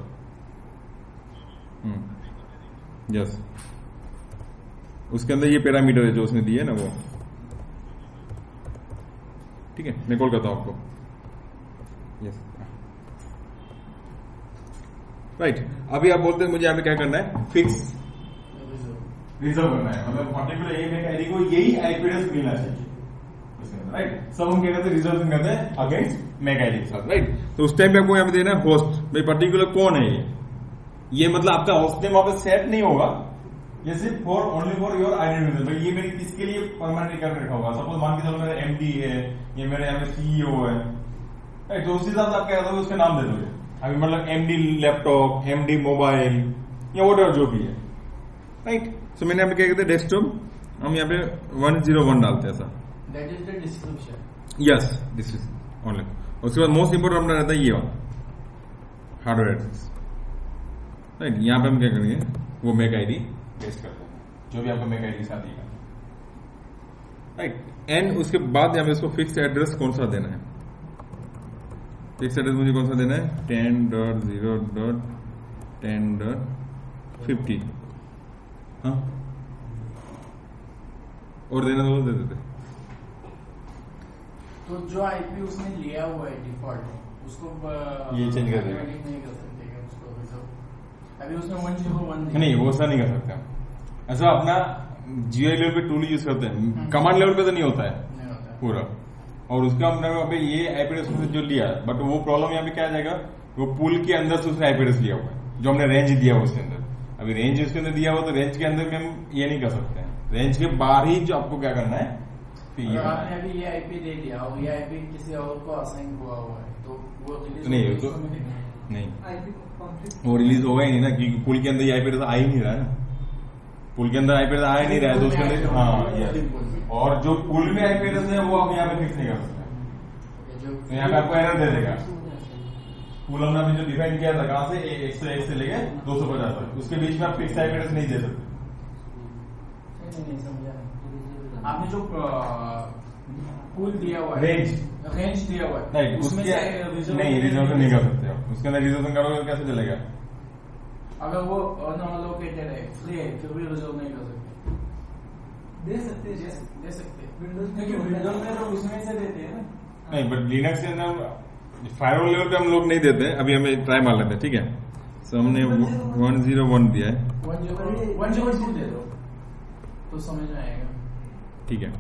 यस, उसके अंदर ये पैरामीटर है जो उसने दिए ना वो, ठीक है, मैं कॉल करता हूँ आपको। यस राइट, अभी आप बोलते हैं मुझे यहाँ पे क्या करना है, फिक्स रिजर्व करना है, मतलब पर्टिकुलर एक मैक आईडी को यही आईपी एड्रेस मिलना चाहिए, राइट। सब हम क्या करते हैं, रिजर्व करते हैं अगेंस्ट मैक आईडी के साथ, राइट। तो उस टाइम पे आपको यहाँ पे देना है होस्ट, भाई पर्टिकुलर कौन है ये मतलब आपका होस्ट नेम वहां पे सेट नहीं होगा, ये सिर्फ ओनली फॉर योर आइडेंटिटी, भाई ये मेरे किसके लिए परमानेंट कर रखा होगा। सपोज मान के चलो मेरा MD है, ये मेरे यहाँ पे CEO है, राइट। तो उस हिसाब से आप क्या करोगे, उसका नाम दे दोगे। अभी मतलब MD लैपटॉप, MD मोबाइल या वॉटेवर जो भी है, राइट। सो मैंने यहाँ पे क्या कहते हैं, डेस्कटॉप, हम यहाँ पे 101 डालते हैं, ऐसा that is the description. Yes this is only. उसके बाद मोस्ट इंपोर्टेंट अपना रहता है ये हार्डवेयर एड्रेस, राइट। यहाँ पे हम क्या करेंगे, वो मैक आईडी पेस्ट करते हैं, जो भी आपका मैक आईडी साथ ही, राइट। एंड उसके बाद यहाँ पे इसको फिक्स एड्रेस कौन सा देना है, फिक्स एड्रेस मुझे कौन सा देना है, 10.0.10.50, हाँ और देना तो दे देते। तो जो आईपी उसने लिया हुआ है डिफॉल्ट, उसको ये चेंज कर देगा, नहीं कर सकते क्या उसको रिजर्व? अभी उसने 101 दिया, नहीं वो ऐसा नहीं कर सकते हम, ऐसा अपना GUI लेवल पे टूल यूज करते हैं, कमांड लेवल पे तो नहीं होता है पूरा। और उसका हमने ये आईपी एड्रेस जो लिया, बट वो प्रॉब्लम यहाँ पे क्या आ जाएगा, वो पूल के अंदर से उसने आईपी एड्रेस लिया हुआ है, जो हमने रेंज दिया हुआ उसके अंदर। अभी रेंज उसके अंदर दिया हुआ, तो रेंज के अंदर में हम ये नहीं कर सकते हैं, रेंज के बाहर ही जो आपको क्या करना है, आपने अभी ये आईपी दे दिया और ये आईपी किसी और को असाइन हुआ है, तो वो रिलीज नहीं तो नहीं वो रिलीज होगा ही नहीं ना, क्योंकि पुल के अंदर ये आईपी एड्रेस आ ही नहीं रहा है, पुल के अंदर आईपी एड्रेस आ ही नहीं रहा है, तो उसके अंदर हाँ, और जो पुल में आईपी एड्रेस है वो आप यहाँ पे फिक्स नहीं कर सकते, तो यहाँ पे आपको एरर दे देगा। पुल हमने अभी जो डिफाइन किया था, कहां से 101 से लेके 250 तक, उसके बीच में आप फिक्स आईपी एड्रेस नहीं दे सकते। नहीं समझा, आपने जो पूल दिया हुआ है, रेंज दिया हुआ है, नहीं उसमें नहीं रिजर्वेशन नहीं कर सकते आप, उसके अंदर रिजर्वेशन करोगे कैसे चलेगा? अगर वो अनअलोकेटेड है, फ्री है, फिर भी रिजर्व नहीं कर सकते, दे सकते विंडोज में तो उसमें से देते हैं ना। नहीं बट लिनक्स के अंदर फायरवॉल लेवल पे हम लोग नहीं देते, अभी हमें ट्राई मार लेते हैं, ठीक है। सो हमने 101 दिया है, 102 दे दो तो समझ में आएगा, ठीक है।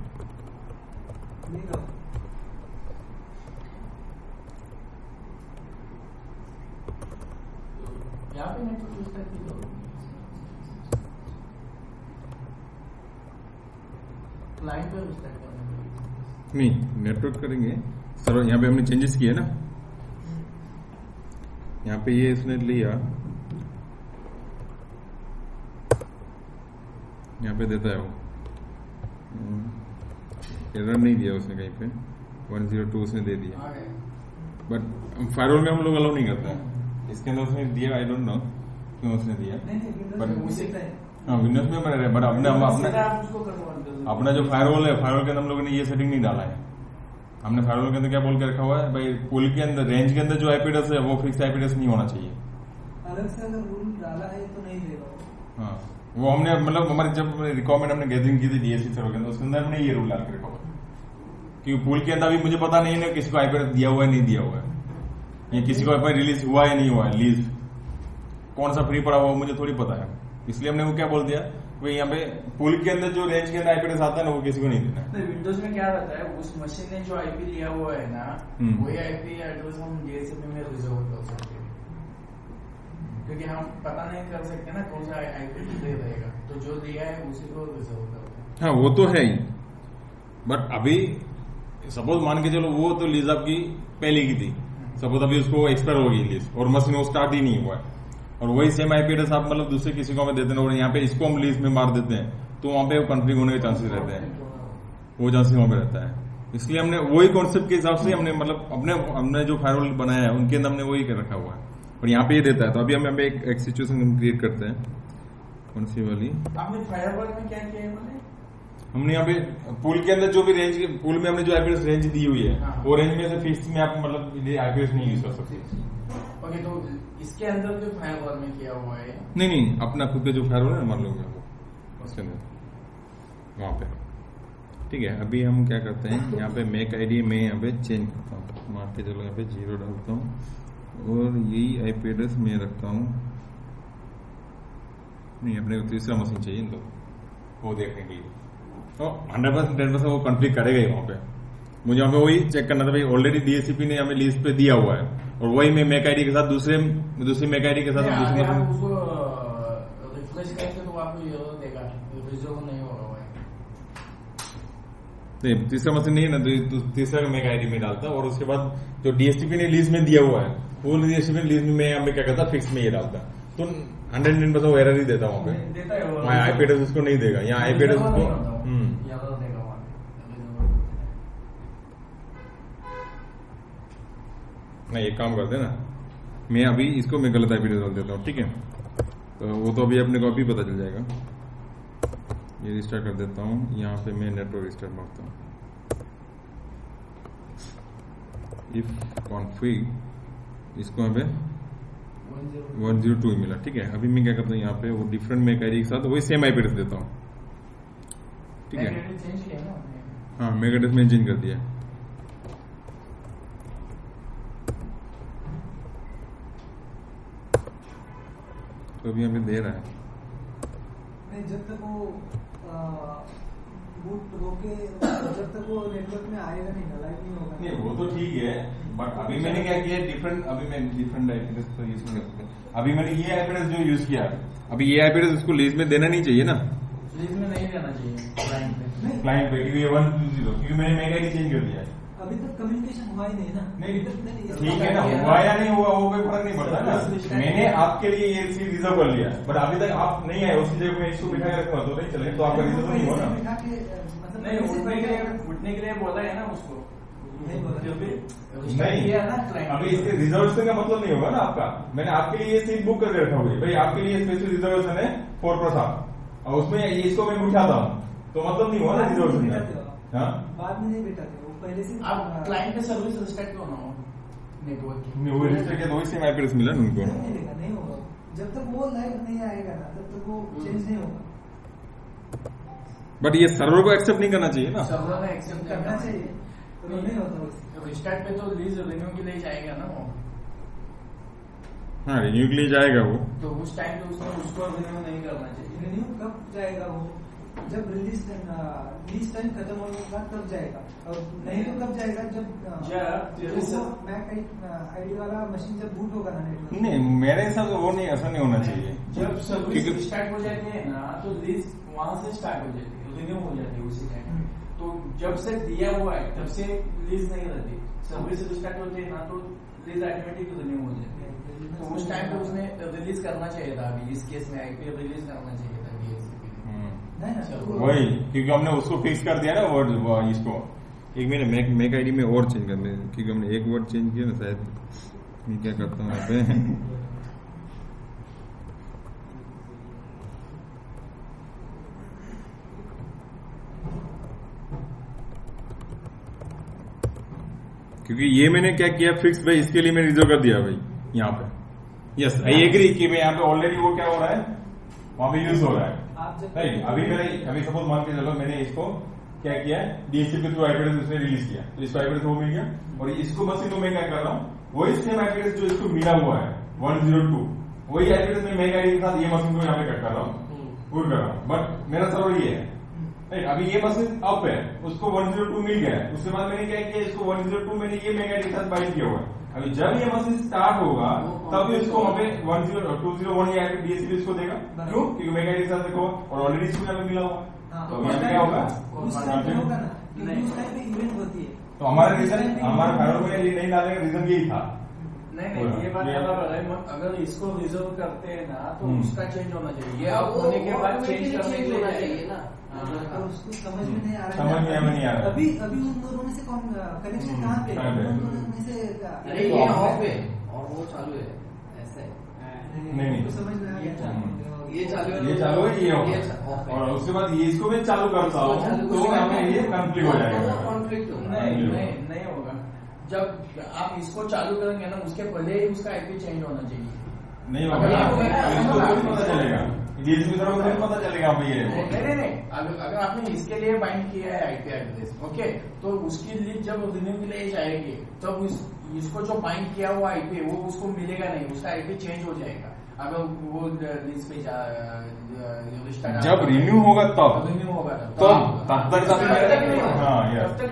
यहाँ पे नेटवर्क यूज करके दो, क्लाइंट पे यूज करके नहीं नेटवर्क करेंगे सर्वर, यहाँ पे हमने चेंजेस किए ना, यहाँ पे ये इसने लिया, यहाँ पे देता है वो एरर नहीं दिया उसने कहीं पे, 102 उसने दे दिया, बट फायरवॉल में हम लोग अलाउ नहीं करते हैं, इसके अंदर उसने दिया, आई डोंट नो क्यों उसने दिया, हाँ विंडोज में बना रहे, बट अपना जो फायरवॉल है, फायरवॉल के अंदर हम लोगों ने ये सेटिंग नहीं डाला है। हमने फायरवॉल के अंदर क्या बोल के रखा हुआ है, भाई पुल के अंदर रेंज के अंदर जो आईपी एड्रेस है वो फिक्स आईपी एड्रेस नहीं होना चाहिए, अलग से अगर रूल डाला है तो नहीं देगा। हाँ वो हमने मतलब हमारी जब रिक्वायरमेंट हमने गैदरिंग की थी DSC सर्वर के अंदर, उसके अंदर हमने ये रूल डाल के रखा हुआ है, क्योंकि पुल के अंदर अभी मुझे पता नहीं है ना किसी को आईपी एड्रेस दिया हुआ है नहीं दिया हुआ है, या किसी को आईपी रिलीज हुआ है नहीं हुआ है, लीज कौन सा फ्री पड़ा हुआ मुझे थोड़ी पता है, इसलिए हमने वो क्या बोल दिया, वही यहाँ पे पुल के अंदर जो रेंज के अंदर आईपी एड्रेस आता है ना वो किसी को नहीं देना। विंडोज में क्या रहता है, उस मशीन ने जो आईपी लिया हुआ है ना, वही आईपी एड्रेस हम DHCP में रिजर्व कर सकते हैं, क्योंकि हम पता नहीं कर सकते ना कौन सा आईपी दे देगा, तो जो दिया है उसी को रिजर्व करते हैं। हाँ वो तो है ही, बट अभी सपोज मान के चलो वो तो लीज आपकी पहले की थी, सपोज अभी उसको एक्सपायर हो गई लीज और मशीन वो स्टार्ट ही नहीं हुआ है, और वही सेम आईपी एड्रेस आप मतलब दूसरे किसी को देते हैं और यहाँ पे इसको हम लीज में मार देते हैं, तो वहां पे कॉन्फ्लिक्ट होने के चांसेस रहते हैं, वो चांसेस वहां पे रहता है। इसलिए हमने वही कॉन्सेप्ट के हिसाब से हमने मतलब हमने जो फायरवॉल बनाया है उनके अंदर हमने वही कर रखा हुआ है, और यहाँ पे ये देता है। तो अभी हम एक सिचुएशन क्रिएट करते हैं, कौन सी वाली आपने फायरवॉल में क्या किया है? हमने यहाँ पे पूल के अंदर जो भी रेंज, पूल में हमने जो आईपीएस रेंज दी हुई है, हाँ। वो रेंज में से फिक्स में आप मतलब आईपीएस नहीं यूज कर सकते। ओके, तो इसके अंदर जो फायरवॉल में किया हुआ है नहीं अपना खुद के जो फायरवॉल है मान लोगे वो उसके अंदर वहां पे, ठीक है। अभी हम क्या करते हैं, यहाँ पे मेक आईडी में यहाँ पे चेंज करता हूँ, मान के चलो यहाँ पे 0 डालता हूँ और यही आईपी एड्रेस मैं रखता हूँ। नहीं, अपने को तीसरा मशीन चाहिए तो वो देखने के लिए, तो 100% वो कॉन्फ्लिक्ट करेगा ही वहां पे। मुझे वहां पे वही चेक करना था भाई, ऑलरेडी डीएससीपी ने हमें लीज पे दिया हुआ है और वही मैं मेक आईडी के साथ दूसरे मेक आईडी के साथ दूसरे आप उसको रिफ्रेश करेंगे तो आपको ये देगा रिजर्व नहीं होगा। नहीं, तीसरा मशीन नहीं है ना, तो तीसरा मेक आईडी में डालता और उसके बाद जो डीएससीपी ने लीज में दिया हुआ है वो डीएससीपी लीज में मैं यहाँ पे क्या करता फिक्स में ये डालता, तो 100% वो एरर ही देता वहां पे, आईपी एड्रेस उसको नहीं देगा। यहाँ आईपी एड्रेस उसको नहीं, एक काम करते ना, मैं अभी इसको मैं गलत आईपी डाल देता हूँ, ठीक है। तो वो तो अभी अपने को अभी पता चल जाएगा। ये रिस्टार्ट कर देता हूँ, यहाँ पे मैं नेटवर्क रिस्टार्ट मारता हूँ, इफ कॉन्फिग इसको यहाँ पे 102 मिला, ठीक है। अभी मैं क्या करता हूँ, यहाँ पे वो डिफरेंट मेक आईडी के साथ वही सेम आईपी एड्रेस देता हूँ, ठीक है। हाँ, मेक एड्रेस मैंने चेंज कर दिया है। तो अभी हमें दे रहा है नहीं, जब तक वो बूट होके जब तक वो नेटवर्क में आएगा नहीं, लाइव नहीं होगा। नहीं, वो तो ठीक है, बट अभी मैंने क्या किया डिफरेंट, अभी मैं डिफरेंट आईपी तो यूज नहीं कर सकता। अभी मैंने ये आईपी एड्रेस जो यूज किया, अभी ये आईपी एड्रेस उसको लीज में देना नहीं चाहिए ना, लीज में नहीं देना चाहिए क्लाइंट पे, क्योंकि 120 क्योंकि मैंने मेक आईडी चेंज कर दिया है। अभी तक कम्युनिकेशन हुआ ही नहीं ना। नहीं ठीक है ना, हुआ या नहीं हुआ वो कोई फर्क नहीं पड़ता ना। मैंने आपके लिए ये सीट रिजर्व कर लिया, बट अभी तक आप नहीं आए, उसी जगह में इसको बिठा के रखूंगा तो नहीं चलेगा, तो आपका रिजर्व नहीं होगा ना। नहीं, उठने के लिए बोला है ना उसको, नहीं अभी इसके रिजर्वेशन का मतलब नहीं होगा ना आपका। मैंने आपके लिए ये सीट बुक करके रखा हुआ है भाई, आपके लिए स्पेशल रिजर्वेशन है 4% और उसमें इसको मैं उठाता हूँ, तो मतलब नहीं हुआ ना रिजर्वेशन का। बाद में नहीं बिठाते, वो पहले से आप क्लाइंट पे सर्विस रिस्टार्ट क्यों ना हो नेटवर्क की, वो रजिस्टर किया तो वही सेम आईपी एड्रेस मिला ना उनको। नहीं होगा, जब तक वो लाइव नहीं आएगा ना तब तक वो चेंज नहीं होगा। बट ये सर्वर को एक्सेप्ट नहीं करना चाहिए ना, सर्वर ने एक्सेप्ट करना चाहिए, तो नहीं होता उससे। रिस्टार्ट पे तो लीज रिन्यू के लिए जाएगा ना वो, हाँ रिन्यू के लिए जाएगा वो, तो उस टाइम पे उसको रिन्यू नहीं करना चाहिए। रिन्यू कब जाएगा वो, जब रिलीज टाइम खत्म होगा तब जाएगा, और नहीं तो कब जाएगा जब मैक आईडी वाला मशीन जब बूट होगा ना नेटवर्क। नहीं मेरे हिसाब से वो नहीं, ऐसा नहीं होना चाहिए। जब सर्विस स्टार्ट हो जाती है ना तो लीज वहां से स्टार्ट हो जाती है, रिन्यू हो जाती है उसी टाइम। तो जब से दिया हुआ है तब से लीज नहीं रहती, सर्विस स्टार्ट होती है ना तो लीज ऑटोमेटिक रिन्यू हो जाती है। तो उस टाइम पे उसने रिलीज करना चाहिए था, अभी इस केस में आईपी रिलीज करना चाहिए था वही, क्योंकि हमने उसको फिक्स कर दिया ना वर्ड इसको। एक मैंने मेक आईडी में और चेंज करने, क्योंकि हमने एक वर्ड चेंज किया ना, शायद मैं क्या करता हूँ यहाँ पे क्योंकि ये मैंने क्या किया फिक्स भाई, इसके लिए मैंने रिजर्व कर दिया भाई यहाँ पे। यस आई एग्री कि मैं यहाँ पे ऑलरेडी वो क्या हो रहा है वहां पे यूज हो रहा है। नहीं अभी सपोज मान के चलो मैंने इसको क्या किया है, डीएससी के थ्रू आईपी एड्रेस उसने रिलीज किया, तो इसको आईपी एड्रेस वो मिल गया, और इसको बस इनको मैं क्या कर रहा हूँ, वही सेम आईपी एड्रेस जो इसको मिला हुआ है 102, वही आईपी एड्रेस में मेक आईडी के साथ ये मशीन को यहाँ पे कट कर रहा हूँ, पुट कर रहा हूँ, बट मेरा सर्वर ये है। नहीं अभी ये मशीन अप है, उसको 102 मिल गया है, उसके बाद मैंने क्या किया, इसको 102 मैंने ये मेक आईडी के साथ बाइंड किया हुआ है, अभी जब ये मशीन स्टार्ट होगा तब इसको वहाँ पे 201 या DHCP इसको देगा। क्यों? क्योंकि मेगा आईडी के साथ देखो और ऑलरेडी इसको यहाँ पे मिला हुआ। तो यहाँ पे क्या होगा? इवेंट होती है। तो हमारा रीजन, हमारा फायरवॉल में ये नहीं डालने का रीजन यही था। नहीं, ये बात बराबर है। अगर इसको रिजर्व करते हैं ना तो उसका चेंज होना चाहिए। ये अब होने के बाद चेंज करने के लिए चाहिए ना। और उसको समझ में नहीं आ रहा, समझ में नहीं आ रहा। अभी उन दोनों में से कौन कनेक्शन कहाँ पे? उन दोनों में से अरे ये ऑफ है और वो चालू है, ऐसा है। नहीं, समझ में आ गया। ये चालू है, ये चालू है, ये ऑफ है। और उसके बाद ये इसको मैं चालू करता हूँ तो हमें ये कंफ्लिक्ट हो जाएगा। कॉन्फ्लिक्ट नहीं होगा। जब आप इसको चालू करेंगे ना उसके पहले ही उसका आईपी चेंज होना चाहिए। नहीं होगा, इसको थोड़ी पता चलेगा, DHCP सर्वर को नहीं पता चलेगा आप ये। नहीं, अगर आपने इसके लिए बाइंड किया है आईपी एड्रेस, ओके, तो उसकी लिस्ट जब रिन्यू के लिए जाएगी तब इसको जो बाइंड किया हुआ आईपी वो उसको मिलेगा नहीं, उसका आईपी चेंज हो जाएगा। अगर वो लिस्ट पे जब रिन्यू होगा तब तब तक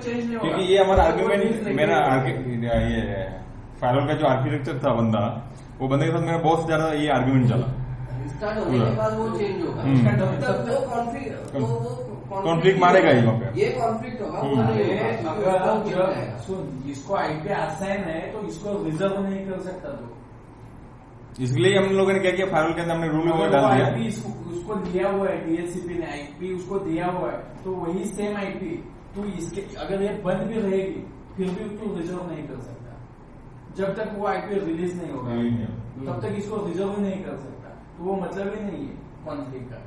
चेंज नहीं होगा। क्योंकि ये हमारा आर्ग्यूमेंट, मेरा ये फायरवॉल का जो आर्किटेक्चर था बंदा, वो बंदे के साथ मेरा बहुत ज्यादा ये आर्ग्यूमेंट चला। स्टार्ट होने के बाद वो चेंज होगा। तब वो कॉन्फ्लिक्ट मारेगा ही वहाँ पे। ये कॉन्फ्लिक्ट होगा। अगर सुन, इसको आईपी असाइन है तो इसको रिजर्व नहीं कर सकता। तो इसलिए हम लोगों ने क्या किया, फायरवॉल के अंदर हमने रूल डाल दिया। आईपी उसको दिया हुआ है, DHCP ने आईपी उसको दिया हुआ है, तो वही सेम आईपी तू इसके अगर ये बंद भी रहेगी फिर भी तू रिजर्व नहीं कर सकता। जब तक वो आईपी रिलीज नहीं होगा तब तक इसको रिजर्व ही नहीं कर सकता। तो वो मतलब ही नहीं है कॉन्फ्लिक्ट का।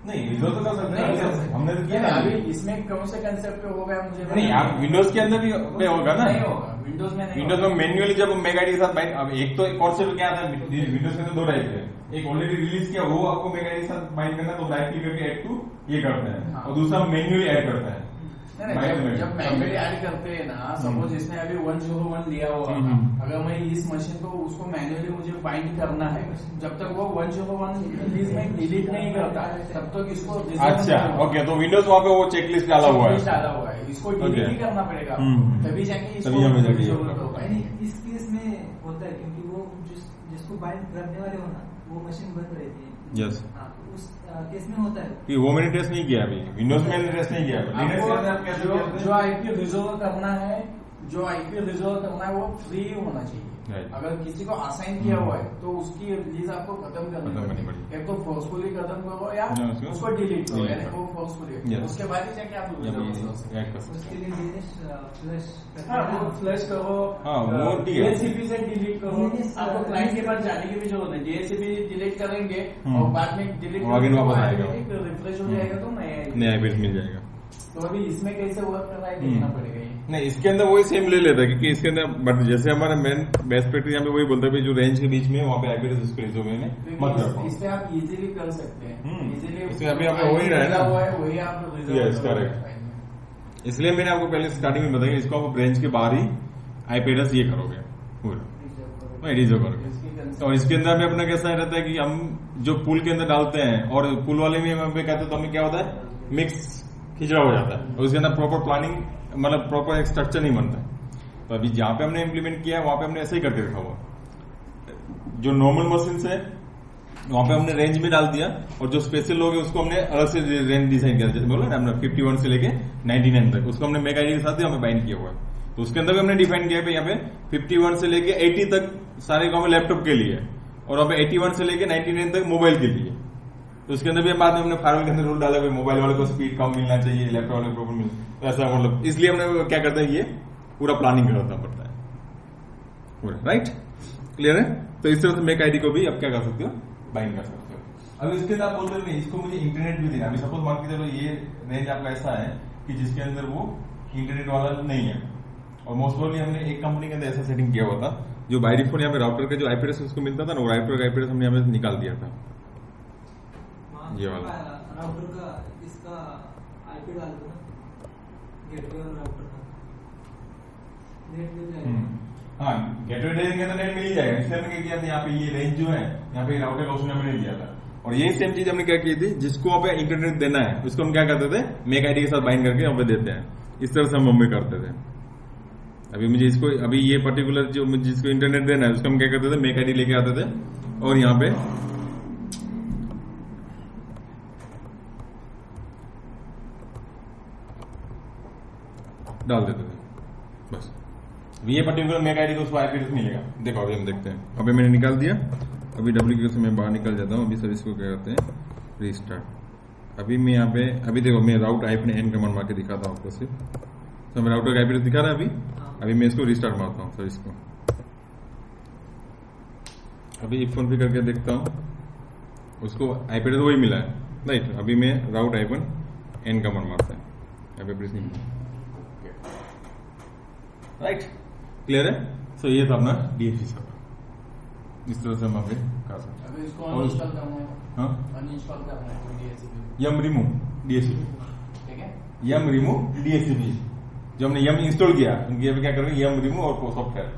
नहीं, रिजर्व तो कर सकते हैं, हमने तो किया ना। अभी इसमें कौन से कंसेप्ट पे होगा मुझे नहीं, आप विंडोज के अंदर भी होगा ना। नहीं होगा, विंडोज में नहीं। विंडोज में मैन्युअली जब मेगा आईडी के साथ बाइंड, अब एक तो कॉन्सेप्ट क्या था, विंडोज के अंदर दो टाइप है। एक ऑलरेडी रिलीज किया वो आपको मेगा आईडी के साथ बाइंड करना, तो राइट क्लिक करके ऐड टू ये करते हैं, और दूसरा मैन्युअली ऐड करते हैं। जब मैन्युअली ऐड करते हैं ना, सपोज इसने अभी 101 लिया हुआ, अगर मैं इस मशीन को उसको मैन्युअली मुझे बाइंड करना है, जब तक वो 101 रिलीज में डिलीट नहीं करता तब तक इसको। अच्छा, ओके, तो विंडोज वहाँ पे वो चेकलिस्ट डाला हुआ है, इसको डिलीट ही करना पड़ेगा, तभी जाके इस केस में होता है, क्योंकि वो जिसको बाइंड करने वाले हो ना वो मशीन बंद रहती है। यस, उस केस में होता है कि वो मैंने टेस्ट नहीं किया अभी, विंडोज में मैंने टेस्ट नहीं किया। जो आईपी रिजोल्व करना है, वो फ्री होना चाहिए। अगर किसी को असाइन किया हुआ है तो उसकी रिलीज आपको खत्म करनी पड़ेगी। एक तो फोर्सफुली खत्म करो या उसको डिलीट करो, यानी वो फोर्सफुली, उसके बाद ही जाके आप उसके लिए फ्लश करो, DHCP से डिलीट करो। आपको क्लाइंट के पास जाने की भी जरूरत है, DHCP डिलीट करेंगे और बाद में डिलीट रिफ्रेश हो जाएगा तो नया पेज मिल जाएगा। तो अभी इसमें कैसे वर्क कर रहा है देखना पड़ेगा। नहीं, इसके अंदर वही सेम ले लेता है, क्योंकि इसके अंदर बट जैसे हमारा मेन बेस्ट प्रैक्टिस यहाँ पे वही बोलता है जो रेंज के बीच में वहाँ पे आईपी एड्रेस स्पेस हो गए मत रखो। इससे आप इजीली कर सकते हैं, इजीली इसमें अभी आपको वही रहा है ना, वही आप यस करेक्ट। इसलिए मैंने आपको पहले स्टार्टिंग में बताया इसको आप रेंज के बाहर ही आईपी एड्रेस ये करोगे पूरा रिजर्व करोगे। और इसके अंदर भी अपना कैसा रहता है कि हम जो पुल के अंदर डालते हैं, और पुल वाले में हम कहते हैं तो हमें क्या होता है, मिक्स खिचड़ा हो जाता है, और उसके अंदर प्रॉपर प्लानिंग, मतलब प्रॉपर एक स्ट्रक्चर नहीं बनता है। तो अभी जहां पे हमने इम्प्लीमेंट किया है वहां पे हमने ऐसे ही करके रखा हुआ। जो नॉर्मल मशीन है वहां पे हमने रेंज में डाल दिया, और जो स्पेशल लोग है उसको हमने अलग से रेंज डिजाइन किया, जैसे बोला ना हमने 51 से लेके 99 तक, उसको हमने मेगा आईडी के साथ ही हमें बाइंड किया हुआ है। तो उसके अंदर भी हमने डिफाइन किया है यहाँ पे 51 से लेके 80 तक सारे काम लैपटॉप के लिए, और वहां पे 81 से लेके 99 तक मोबाइल के लिए। तो उसके अंदर भी बाद में हमने फायरवॉल के अंदर रूल डाला है, मोबाइल वाले को स्पीड कम मिलना चाहिए, लैपटॉप वाले को प्रॉपर मिल, तो ऐसा मतलब इसलिए हमने क्या करते हैं, ये पूरा प्लानिंग करना पड़ता है। राइट, क्लियर है। तो इस तरह से मेक आईडी को भी आप क्या कर सकते हो, बाइंड कर सकते हो। अभी इसके अंदर आप बोल रहे हो इसको मुझे इंटरनेट भी देना। अभी सपोज मान के चलो ये रेंज आपका ऐसा है कि जिसके अंदर वो इंटरनेट वाला नहीं है, और मोस्ट प्रोबेबली हमने एक कंपनी के अंदर ऐसा सेटिंग किया हुआ था जो बाय डिफॉल्ट यहाँ पे राउटर का जो आईपी एड्रेस उसको मिलता था ना, वो राउटर का आईपी एड्रेस हमने यहाँ पे निकाल दिया था, ये वाला राउटर का इसका आईपी डाल दो ना, गेटवे और राउटर का नेट मिल जाएगा। हाँ, गेटवे देंगे तो नेट मिल ही जाएगा। इसलिए हमने क्या किया था, यहाँ पे ये रेंज जो है यहाँ पे राउटर का उसने हमने दिया था, और ये सेम चीज हमने क्या की थी, जिसको वहाँ पे इंटरनेट देना है उसको हम क्या करते थे, मेक आईडी के साथ बाइंड करके यहाँ पे देते हैं। इस तरह से हम करते थे। अभी मुझे इसको अभी ये पर्टिकुलर जो मुझे जिसको इंटरनेट देना है उसको हम क्या करते थे, मेक आईडी लेके आते थे और यहाँ पे डाल देते थे बस। ये पर्टिकुलर मेक आईडी को उसको आईपी एड्रेस मिलेगा। देखो अभी हम देखते हैं, अभी मैंने निकाल दिया, अभी डब्ल्यू से मैं बाहर निकल जाता हूँ। अभी सर इसको क्या करते हैं, रीस्टार्ट। अभी मैं यहाँ पे अभी देखो मैं राउट आईपी एन कमांड मार के दिखाता हूँ आपको सिर्फ, तो मैं राउटर का आईपी एड्रेस दिखा रहा है अभी मैं इसको रीस्टार्ट मारता हूँ सर इसको। अभी फोन पे करके देखता हूँ, उसको आईपी एड्रेस वही मिला है राइट। अभी मैं राउट आईपी एन कमांड मारता है, आईपी एड्रेस नहीं मिला राइट। क्लियर है। सो ये था अपना डीएचसी सर्वर। इस तरह से हम आगे कर सकते हैं। अभी इसको अनइंस्टॉल करना है, हाँ अनइंस्टॉल करना है डीएचसीपी, यम रिमूव डीएचसीपी, ठीक है। यम रिमूव डीएचसीपी जो हमने यम इंस्टॉल किया उनकी अभी क्या करेंगे, यम रिमूव और सॉफ्टवेयर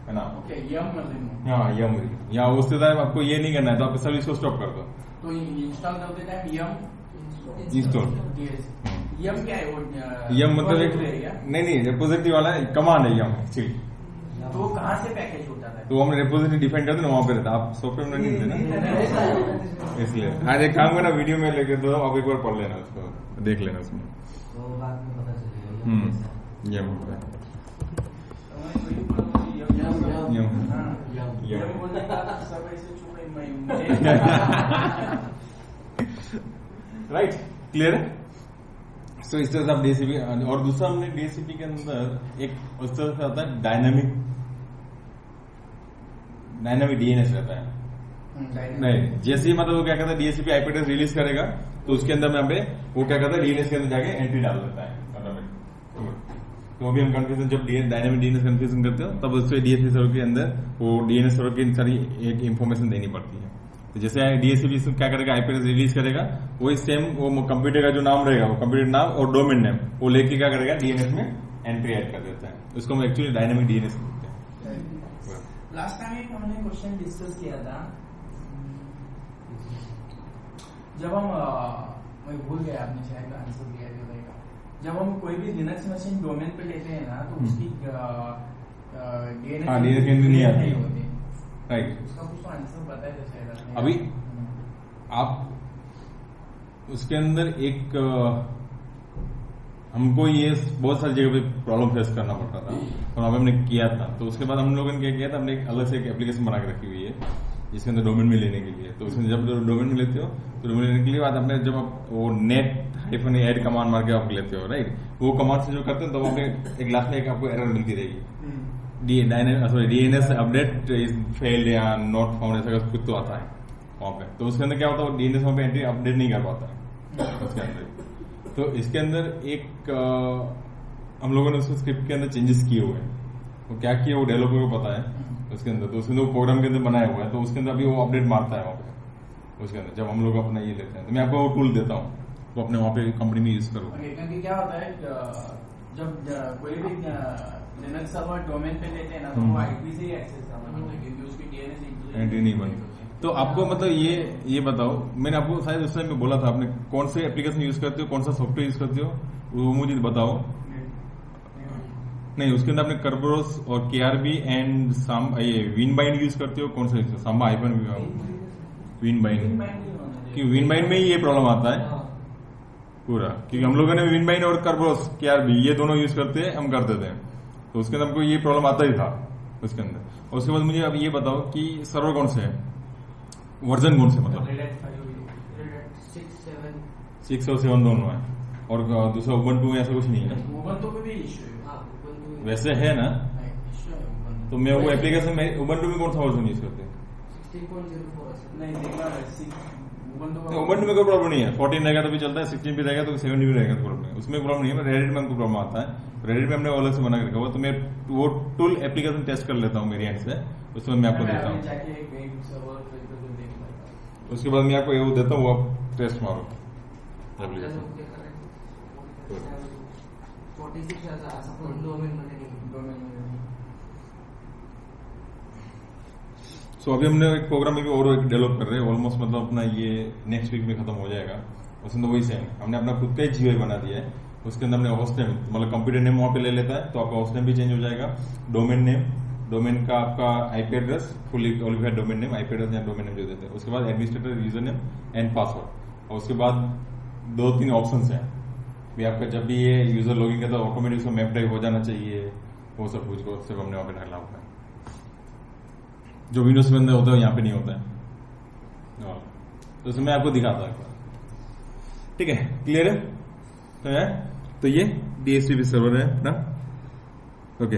है ना। ओके, यम रिमूव, हाँ यम रिमूव। यहाँ उसके टाइम आपको ये नहीं करना है तो आप सर्विस को स्टॉप कर दो। तो इंस्टॉल करते टाइम यम इंस्टॉल डीएचसी, यम क्या है वो, यम मतलब एक repository है क्या? नहीं रेपोजिटरी वाला कमांड है यम एक्चुअली। तो वो कहाँ से पैकेज होता है? तो हम रेपोजिटरी डिफाइन करते ना, वहां पे रहता। आप सॉफ्टवेयर में नहीं थे ना, इसलिए आज एक काम करना, वीडियो में लेके दो, आप एक बार पढ़ लेना उसको, देख लेना उसमें। तो बाद में पता चलेगा यम होता है राइट। क्लियर है। सो इस तरह से आप डीएससीपी, और दूसरा हमने डीएससीपी के अंदर एक उस तरह से आता है डायनामिक डीएनएस रहता है। नहीं जैसे ही मतलब वो क्या करता है, डीएससीपी आईपी एड्रेस रिलीज करेगा तो उसके अंदर में पे वो क्या करता है, डीएनएस के अंदर जाके एंट्री डाल देता है ऑटोमेटिक। तो अभी हम कन्फ्यूजन जब डायनामिक डीएनएस कन्फ्यूजन करते हो तब उससे डीएसपी सर्वर के अंदर वो डीएनएस सर्वर की सारी एक इंफॉर्मेशन देनी पड़ती है। तो जैसे डीएससीपी क्या करेगा, आईपी एड्रेस रिलीज करेगा, वही सेम वो कंप्यूटर का जो नाम रहेगा वो कंप्यूटर नाम और डोमेन नेम वो लेके क्या करेगा, डीएनएस में एंट्री ऐड कर देता है। उसको हम एक्चुअली डायनामिक डीएनएस कहते हैं। लास्ट टाइम एक हमने क्वेश्चन डिस्कस किया था, जब हम मैं भूल गया, आपने शायद आंसर दिया रहेगा, जब हम कोई भी लिनक्स मशीन डोमेन पे लेते हैं ना तो उसकी डीएनएस एंट्री नहीं आती होती राइट। उसका कुछ तो आंसर बताया था शायद अभी आप उसके अंदर एक हमको ये बहुत सारी जगह पे प्रॉब्लम फेस करना पड़ता था और अभी हमने किया था। तो उसके बाद हम लोगों ने क्या किया था, हमने एक अलग से एक एप्लीकेशन बना के रखी हुई है जिसके अंदर डोमेन में लेने के लिए। तो उसमें जब डोमेन में लेते हो तो डोमेन लेने के लिए बाद अपने जब आप वो नेट ऐड कमांड मार के आप लेते हो राइट, वो कमांड से जो करते हैं तो वहाँ पे एक लास्ट में एक आपको एरर मिलती रहेगी, डीएनएस अपडेट इज फेल्ड या नॉट फाउंड, ऐसा कुछ तो आता है वहाँ पे। तो उसके अंदर क्या होता है, डीएनएस वहाँ पे एंट्री अपडेट नहीं कर पाता है उसके अंदर। तो इसके अंदर एक हम लोगों ने उसको स्क्रिप्ट के अंदर चेंजेस किए हुए हैं। वो क्या किए वो डेवलपर को पता है उसके अंदर। तो उसके अंदर प्रोग्राम के अंदर बनाया हुआ है, तो उसके अंदर अभी वो अपडेट मारता है वहाँ पे उसके अंदर। जब हम लोग अपना ये लेते हैं तो मैं आपको वो टूल देता हूँ, तो अपने वहाँ पे कंपनी में यूज करो। क्योंकि क्या होता है जब कोई भी लिनक्स सर्वर डोमेन पे लेते हैं ना तो वो आईपी से ही एक्सेस करना होता है क्योंकि उसकी डीएनएस एंट्री नहीं बनी। तो आपको मतलब ये बताओ, मैंने आपको शायद उस टाइम में बोला था, आपने कौन से एप्लीकेशन यूज करते हो, कौन सा सॉफ्टवेयर यूज करते हो, वो मुझे बताओ। नहीं उसके अंदर आपने कर्बरोस और केआरबी एंड ये विनबाइंड यूज करते हो, कौन सा यूज, साम्बा आइपन विनबाइंड। कि विनबाइंड में ही ये प्रॉब्लम आता है पूरा, क्योंकि हम लोगों ने विनबाइंड और कर्बरोस केआरबी ये दोनों यूज करते हम करते थे, तो उसके अंदर हमको ये प्रॉब्लम आता ही था उसके अंदर। और उसके बाद मुझे अब ये बताओ कि सर्वर कौन से है, वर्जन कौन से, मतलब 6 और 7 दोनों है, और दूसरा उबंटू ऐसा कुछ नहीं है। उबंटू पे भी इश्यू है वैसे है ना, तो मैं वो एप्लीकेशन में उबंटू में कौन सा वर्जन यूज करते हैं? 16.04 नहीं देखना उबंटू में कोई प्रॉब्लम नहीं है, 14 रहेगा तो भी चलता है, 16 भी रहेगा तो 7 भी रहेगा तो प्रॉब्लम नहीं, उसमें प्रॉब्लम नहीं है। रेडिट में हमको प्रॉब्लम आता है, रेडिट में हमने अलग से बना के रखा हुआ, तो मैं वो टूल एप्लीकेशन टेस्ट कर लेता हूँ मेरी एंड से, उसमें मैं आपको देता हूँ। उसके बाद मैं आपको ये देता हूँ, वो आप टेस्ट मारो एप्लीकेशन। सो अभी हमने एक प्रोग्राम भी और एक डेवलप कर रहे हैं, ऑलमोस्ट मतलब अपना ये नेक्स्ट वीक में खत्म हो जाएगा। उसमें तो वही सेम हमने अपना खुद का ही जीआई बना दिया है, उसके अंदर हमने होस्ट नेम मतलब कंप्यूटर नेम वहां पे ले लेता है, तो आपका होस्ट नेम भी चेंज हो जाएगा। डोमेन नेम, डोमेन का आपका IP address, fully qualified domain name, IP address या डोमेन नेम जो देते हैं। उसके बाद administrator user name and password, और उसके बाद 2-3 ऑप्शन है भी आपका जब भी ये यूजर लॉगिन करता है ऑटोमेटिक उसको मैप ड्राइव हो जाना चाहिए, वो सब कुछ को सिर्फ हमने वहां पे डाला होता है। जो विंडोज में अंदर होता है यहाँ पे नहीं होता है, तो उसमें आपको दिखाता है। ठीक है, क्लियर है? तो ये DHCP सर्वर है ना। ओके।